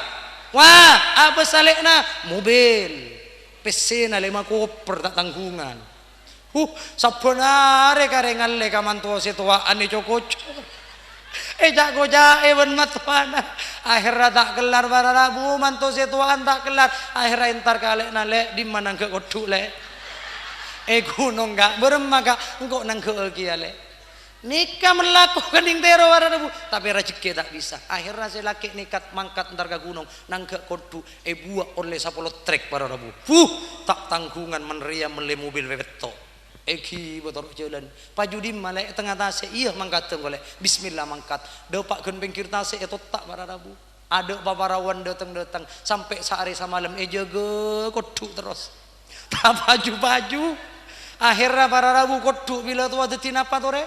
wah apa salekna mobil PC na 5 koper tak tanggungan sabenare karengan le kamantua situaan ni cokoco jago jae ben matuana akhirnya tak kelar Rabu mantu situaan tak kelar akhirnya entar kalek na le di mana ke koduk le gunung gak beremaka engkau nang ke kia le nikah melakukan yang tero Rabu tapi rezeki tak bisa akhirnya saya laki nikat mangkat ntar ke gunung nang ke kodu buat oleh 10 trek para Rabu tak tanggungan meneria mele mobil bebeto eki betul jalan paju di malek tengah tase iya mangkat golek bismillah mangkat depak gen pengkir tase itu tak para Rabu ada babarawan datang sampai sehari semalam jaga kodu terus tak baju akhirnya para Rabu kodu bila tua detin apa tore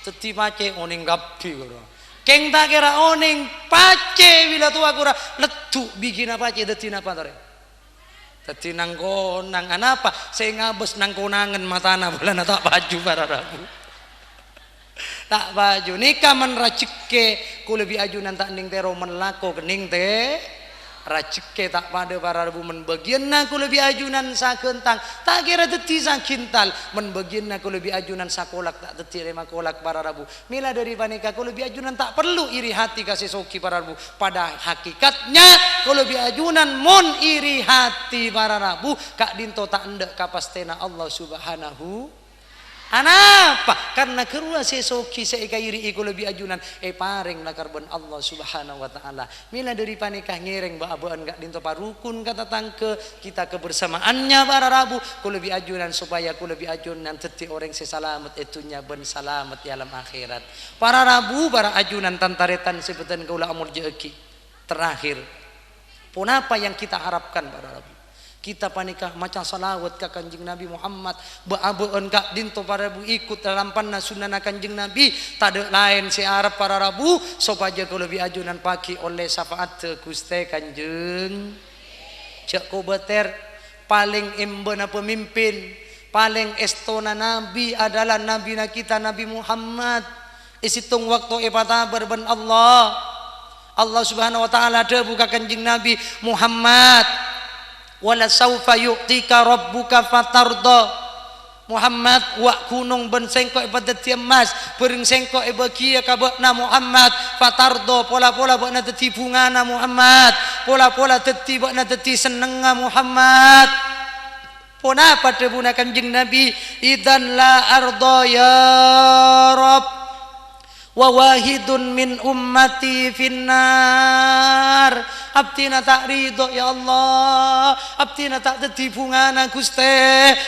teti pace oning gapi kura keng tak kira oning pace bila tua kura letu bikin apa pace teti apa tore teti nang konang anapa saya ngabes nang konangan matana bulan tak baju para Rabu tak baju nikah menracike ku lebih ajunan tak ning tero menlako kening te racike tak pada para Rabu menbagian aku lebih ajunan sakentang tak kira teti sakintal menbagian aku lebih ajunan sakolak tak teti lema kolak para Rabu mila dari panika aku lebih ajunan tak perlu iri hati kasih soki para Rabu pada hakikatnya aku lebih ajunan mon iri hati para Rabu kak dinto tak ndak kapastena Allah subhanahu anapa karena kerua sesoki seika iri iku lebih ajunan paring nakar ben Allah subhanahu wa ta'ala mila dari panikah ngereng baabuan gak dinto parukun kata tangke kita kebersamaannya para Rabu ku lebih ajunan supaya ku lebih ajunan teti orang sesalamat itunya ben salamat di alam akhirat para Rabu para ajunan tantaretan sebutan kaula amur jeeki terakhir pun apa yang kita harapkan para Rabu kita panikah maca salawat ke kanjeng Nabi Muhammad beabeun kak dinto para Rabu ikut dalam panna sunnah kanjeng Nabi tak ada lain si Arab para Rabu supaya kau lebih ajunan pagi oleh syafaat Gusti kanjeng cek ko beter paling embena pemimpin paling estona Nabi adalah Nabi kita Nabi Muhammad isitung waktu ibadah berben Allah subhanahu wa ta'ala ada buka kanjeng Nabi Muhammad wala saufa yu'tika rabbuka fatarda Muhammad wa kunung ben sengko ibadat emas bering sengko ibagia kabakna Muhammad fatardo pola-pola bakna teti bungana Muhammad pola-pola teti bakna teti senenga Muhammad pona pada buna kanjeng Nabi idan la ardo ya Rabb wa wahidun min ummati finnar abdina tak ridho ya Allah abdina tak teti bungana Guste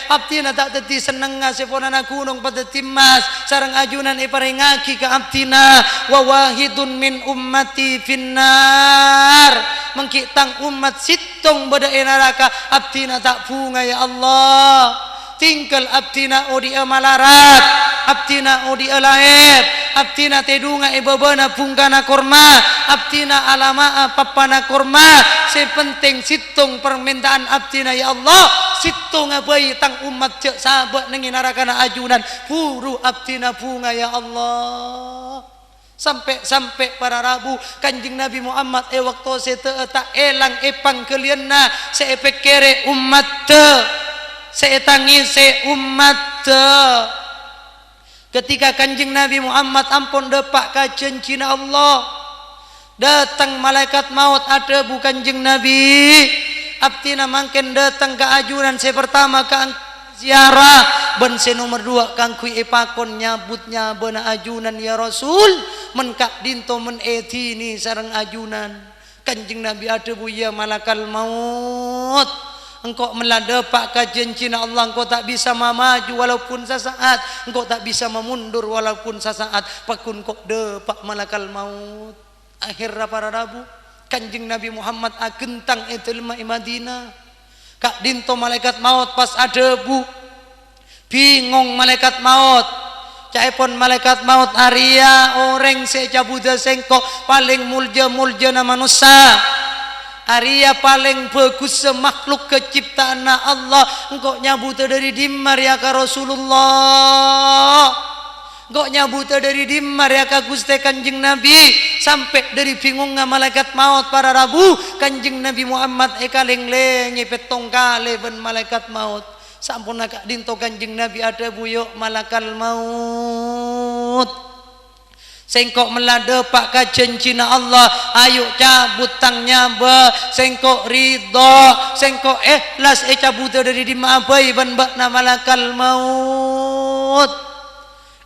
abdina tak teti seneng seponana gunung pada timas sareng ajunan iparingaki ke abdina wa wahidun min ummati finnar mengkitang umat sitong bada neraka abdina tak bunga ya Allah tinggal abdina odi amalarat abdina odi lahir abdina tedunga ibabana bungkana korma abdina alama papana korma sepenting situng permintaan abdina ya Allah situng abai tang umat cek sahabat nengi narakana ajunan buru abdina bunga ya Allah sampai para Rabu kanjeng Nabi Muhammad waktu saya tak elang epang kalianna saya pekere umat saya tangis umat ketika kanjeng Nabi Muhammad ampun depak kajen cina Allah datang malaikat maut ada bukan kanjeng Nabi abdina mangken datang ke ajunan saya pertama ke ziarah ben saya nomor 2 kangkui epakon nyabutnya bena ajunan ya Rasul menkak dinto men etini sareng ajunan kanjeng Nabi ada buya malakal maut engkau meladepak kajian cina Allah engkau tak bisa memaju walaupun sesaat engkau tak bisa memundur walaupun sesaat pakun kok depak malakal maut akhirnya para Rabu kanjeng Nabi Muhammad agentang etelma Madinah kak dinto malaikat maut pas ada bu bingung malaikat maut caipon malaikat maut Arya orang secabuda sengkok paling mulja na manusia Arya paling bagus semakhluk keciptaan Allah engkau nyabut dari dimar ya ka Rasulullah engkau nyabut dari dimar ya ka Gusti kanjeng Nabi sampai dari bingungnya malaikat maut para Rabu kanjeng Nabi Muhammad kaleng-lengi petong kale ben malaikat maut sampun kak dinto kanjeng Nabi ada buyuk malakal maut sengkok meladepak kajen cina Allah ayo cabut tangnya ba sengkok ridho sengkok ikhlas cabut dari dimabai ban bakna malakal maut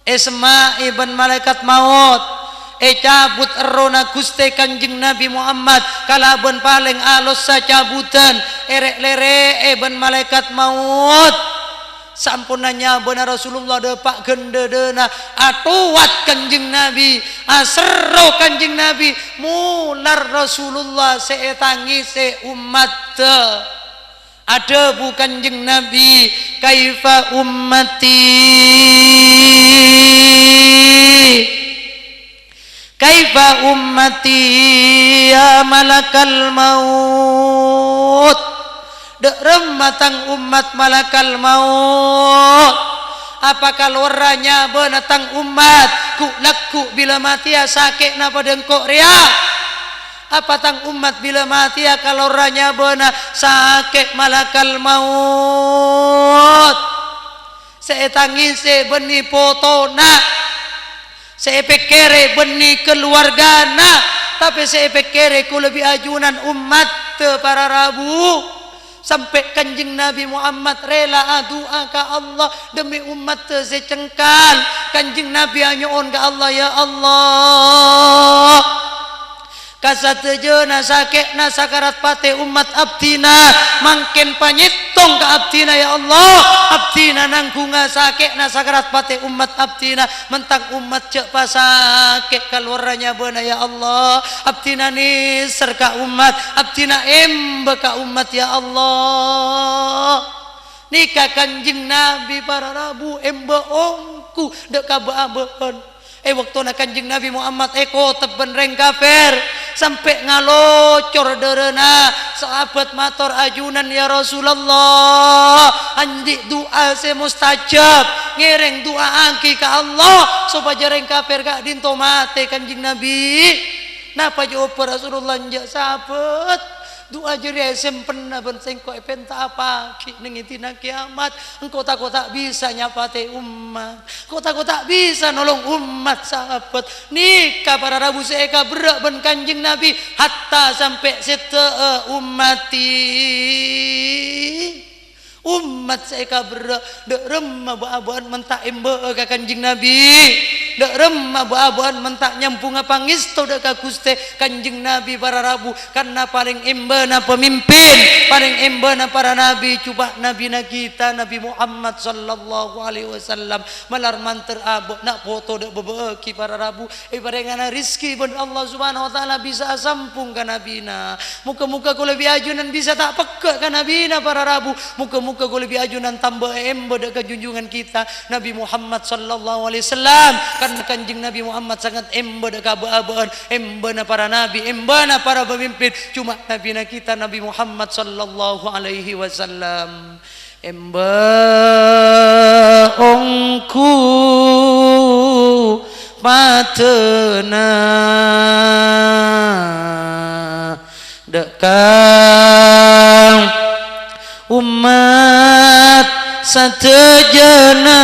esma ibn malaikat maut cabut erona Gusti kanjeng Nabi Muhammad kalaban paling alus sacabutan erek lere ibn malaikat maut sampunanya benar Rasulullah depak gendedena atuat kanjeng Nabi asero kanjeng Nabi mular Rasulullah seetangi se umat ada bu kanjeng Nabi kaifa ummati kaifa ummati ya malakal maut dek rematang umat malakal maut apakah loranya benatang umat ku laku bila mati ya sakit napa dengkok ria apa tang umat bila mati ya kalau loranya bena sakit malakal maut saya tangis saya beni potona saya pikir beni keluargana tapi saya pikir ku lebih ajunan umat para Rabu sampai kanjeng Nabi Muhammad rela doa ke Allah demi umat secengkal kanjeng Nabi anyoon ke Allah ya Allah kasatejena sakitna sakarat pate umat abdina mangken panyitong ke abdina ya Allah abdina nangkunga sakitna sakarat pate umat abdina mentang umat cek pasakit kaluarnya beuna ya Allah abdina ni serka umat abdina embe ka umat ya Allah nikah kanjeng Nabi para Rabu embe ongku dek kabaabeun waktu na kanjeng Nabi Muhammad kotep benreng kafir sampai ngalocor derena sahabat mator ajunan ya Rasulullah andi doa se mustajab ngereng doa angki ke Allah supaya jareng kafir gak dinto mate kanjeng Nabi napa jawab Rasulullah njak sahabat doa jeri sempen benteng ko penta apa ki nengitina kiamat engkau tak bisa nyapate umat kau tak bisa nolong umat sahabat nikah para rabu seeka berak ben kanjeng Nabi hatta sampai sete umat seeka berak dek remah buah-buahan mentak embe ke kanjeng Nabi dek remah buah-buahan mentak nyampung apa ngisto dek ka Gusti kanjeng Nabi para rabu karena paling embe na pemimpin paling embe na para nabi coba nabi na kita Nabi Muhammad sallallahu alaihi wasallam malar manter abok nak foto dek bebeki para rabu barengana rizki ben Allah subhanahu wa taala bisa sampung ka nabina muka-muka ko lebih ajunan bisa tak peka ka nabina para rabu muka-muka ko lebih ajunan tambah embe dek ka junjungan kita Nabi Muhammad sallallahu alaihi wasallam karena kanjeng Nabi Muhammad sangat embe dek ka abaan embe na para nabi embe na para pemimpin cuma nabi na kita Nabi Muhammad sallallahu alaihi wasallam embe ongku patena dekang umat satejana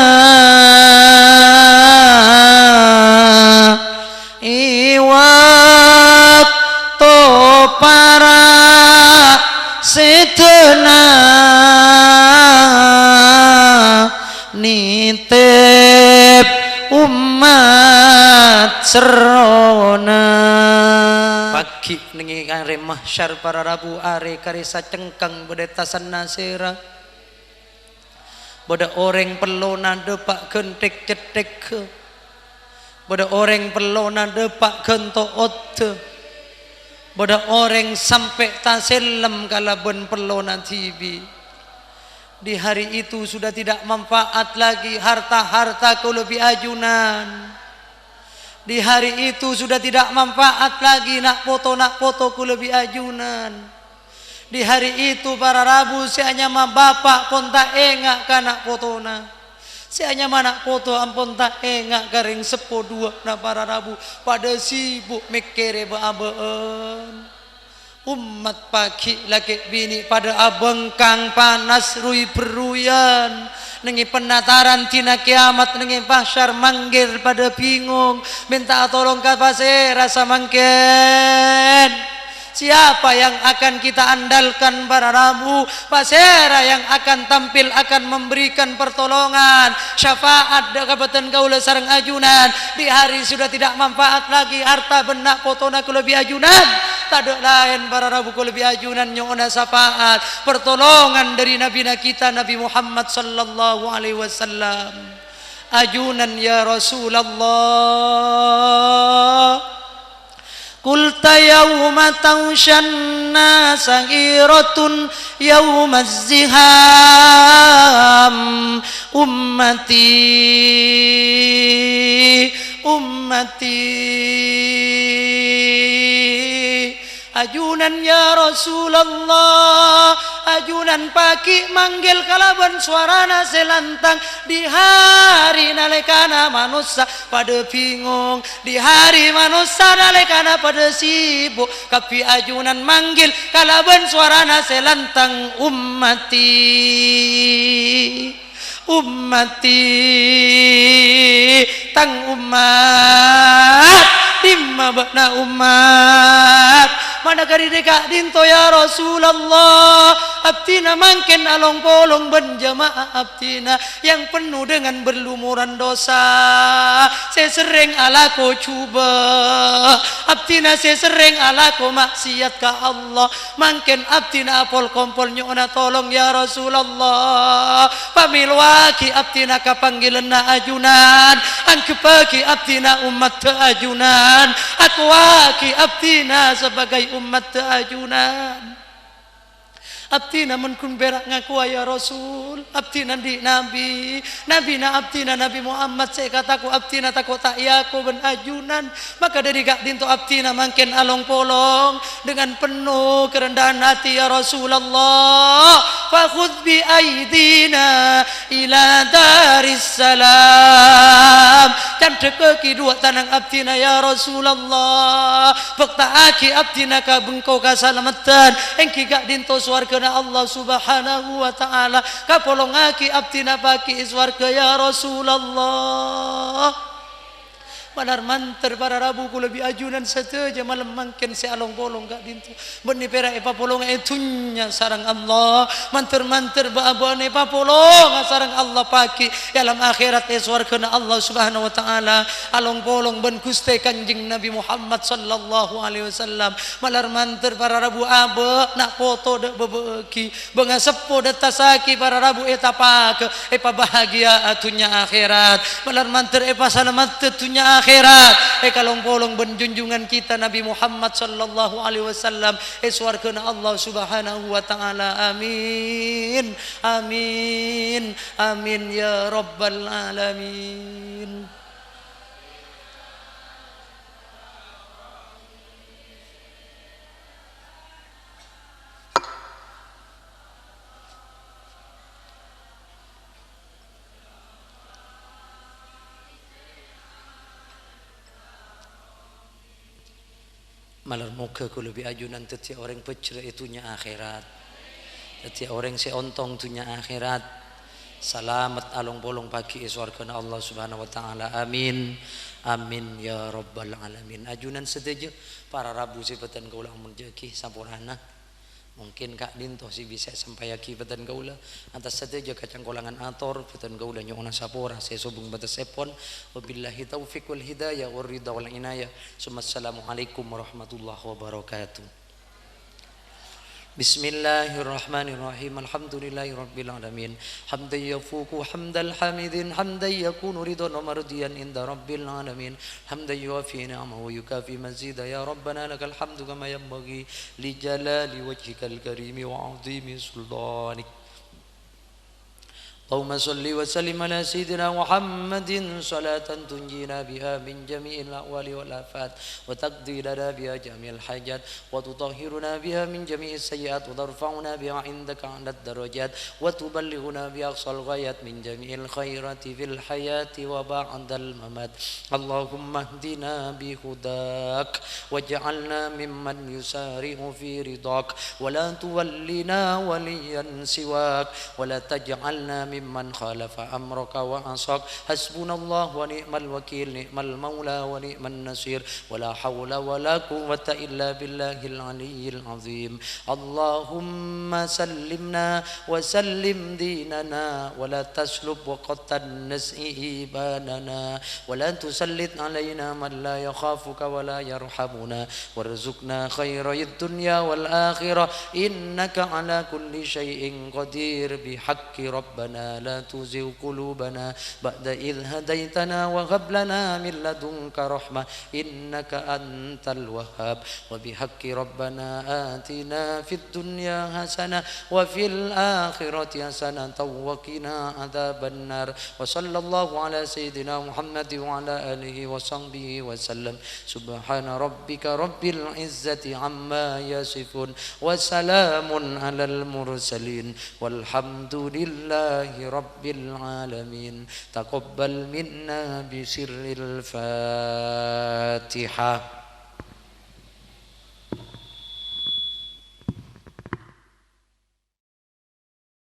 iwat to para setena nitip umat serona pagi nengi are mahsyar para rabu are karisa cengkang bedetasan nasira bada orang pelona depak gentek cetek bada orang pelona depak gento otte bada orang sampai taselem kalaben pelona tibi di hari itu sudah tidak manfaat lagi harta-harta kau lebih ajunan di hari itu sudah tidak manfaat lagi nak foto ku lebih ajunan di hari itu para rabu si hanya ma bapak pun tak engak kanak fotona si hanya mana foto ampun tak engak garing sepo dua na para rabu pada sibuk mikire baabaan umat pagi laki bini pada abengkang panas rui beruyan nengi penataran tina kiamat nengi mahsyar manggil pada bingung minta tolong kapase rasa mangken siapa yang akan kita andalkan para rabu pasera yang akan tampil akan memberikan pertolongan syafaat dekabatan kaula sareng ajunan di hari sudah tidak manfaat lagi harta benak potona ku lebih ajunan tak ada lain para rabu ku lebih ajunan nyona syafaat pertolongan dari nabi kita Nabi Muhammad sallallahu alaihi wasallam ajunan ya Rasulullah Qulta yawma taushan nasa giratun yawma ziham ummati ajunan ya Rasulullah ajunan pagi manggil kalaban suarana selantang di hari nalekana manusia pada bingung di hari manusia nalekana pada sibuk tapi ajunan manggil kalaban suarana selantang ummati tang umat dimma bakna umat mana kari deka dinto ya Rasulullah abtina mangken along polong berjamaah abtina yang penuh dengan berlumuran dosa saya sering alako cuba abtina saya sering alako maksiat ka Allah mangken abtina apol kompol nyona tolong ya Rasulullah pamilwaki abtina kapanggilan na ajunan angkepaki abtina umat ajunan aku waki abtina sebagai umat ajunan Abdina mun kun berak ngaku ya Rasul, abdina di Nabi, Nabi na abdina Nabi Muhammad saya kataku abdina takut tak yaku ben ajunan, maka dari gak dinto abdina makin along polong dengan penuh kerendahan hati ya Rasulullah. Fakhudh bi aidina ila daris salam. Jam dekeki dua tanang abdina ya Rasulullah. Bekta aki abdina ka bengkau ka salamatan, engki gak dinto swarga na Allah subhanahu wa ta'ala kapolongaki abdina baki iswarga ya Rasulullah. Manar manter para rabu ku lebih ajunan sateja malam mangken si along bolong gak dintu beni pera epa polong etunya sarang Allah manter ba epa polong sarang Allah paki dalam akhirat eswarkana Allah subhanahu wa ta'ala along bolong ben Gusti Kanjeng Nabi Muhammad sallallahu alaihi wasallam. Malar manter para rabu abe nak foto de bebeki benga sepo de tasaki para rabu eta pak epa bahagia atunya akhirat. Malar manter epa selamat tetunya akhirat kalong bolong ben junjungan kita Nabi Muhammad sallallahu alaihi wasallam swargana Allah subhanahu wa ta'ala. Amin amin amin ya rabbal alamin. Malar muka ku lebih ajunan tetiak orang pecera itunya akhirat, tetiak orang seontong tunya akhirat. Salamat along bolong pagi iswarkana Allah subhanahu wa ta'ala. Amin amin ya rabbal alamin. Ajunan setuju para rabu sifatan kaulang menjaki sampurana. Mungkin kak dinto si bisa sampai aki petan gaula atas saja kacang kolangan ator petan gaula nyona sapora saya sobung batas sepon. Wabillahi taufiq wal hidayah wal ridha wal inayah. Assalamualaikum warahmatullahi wabarakatuh. Bismillahirrahmanirrahim. Alhamdulillahi rabbil alamin. Hamdan yafuku hamdal hamidin, hamdan yakunu ridwan wa mardiyan inda rabbil alamin. Hamdan yuwafi ni'amahu wa yukafi mazida. Ya Rabbana lakal hamdu kama yanbaghi li jalali wajhikal karimi wa 'azimi sultanik. اللهم صل وسلم على سيدنا محمد صلاة تنجينا بها من جميع الأحوال والآفات وتقضي لنا بها جميع الحاجات وتطهرنا بها من جميع السيئات وترفعنا بها عندك على الدرجات وتبلغنا بها أقصى الغايات من جميع الخيرات في الحياة وبعد الممات. اللهم اهدنا بهداك واجعلنا ممن يسارع في رضاك ولا تولنا وليا سواك ولا تجعلنا ممن خالف أمرك وعصاك. حسبنا الله ونعم الوكيل نعم المولى ونعم النصير ولا حول ولا قوة إلا بالله العلي العظيم. اللهم سلمنا وسلم ديننا ولا تسلب وقت النسء إيماننا ولا تسلط علينا من لا يخافك ولا يرحمنا وارزقنا خير الدنيا والآخرة إنك على كل شيء قدير بحق ربنا لا تزغ قلوبنا بعد إذ هديتنا وهب لنا من لدنك رحمة إنك أنت الوهاب. وبحق ربنا آتنا في الدنيا حسنة وفي الآخرة حسنة وقنا عذاب النار. وصلى الله على سيدنا محمد وعلى آله وصحبه وسلم. سبحان ربك رب العزة عما يصفون وسلام على المرسلين والحمد لله رب العالمين. تقبل منا بسر الفاتحة.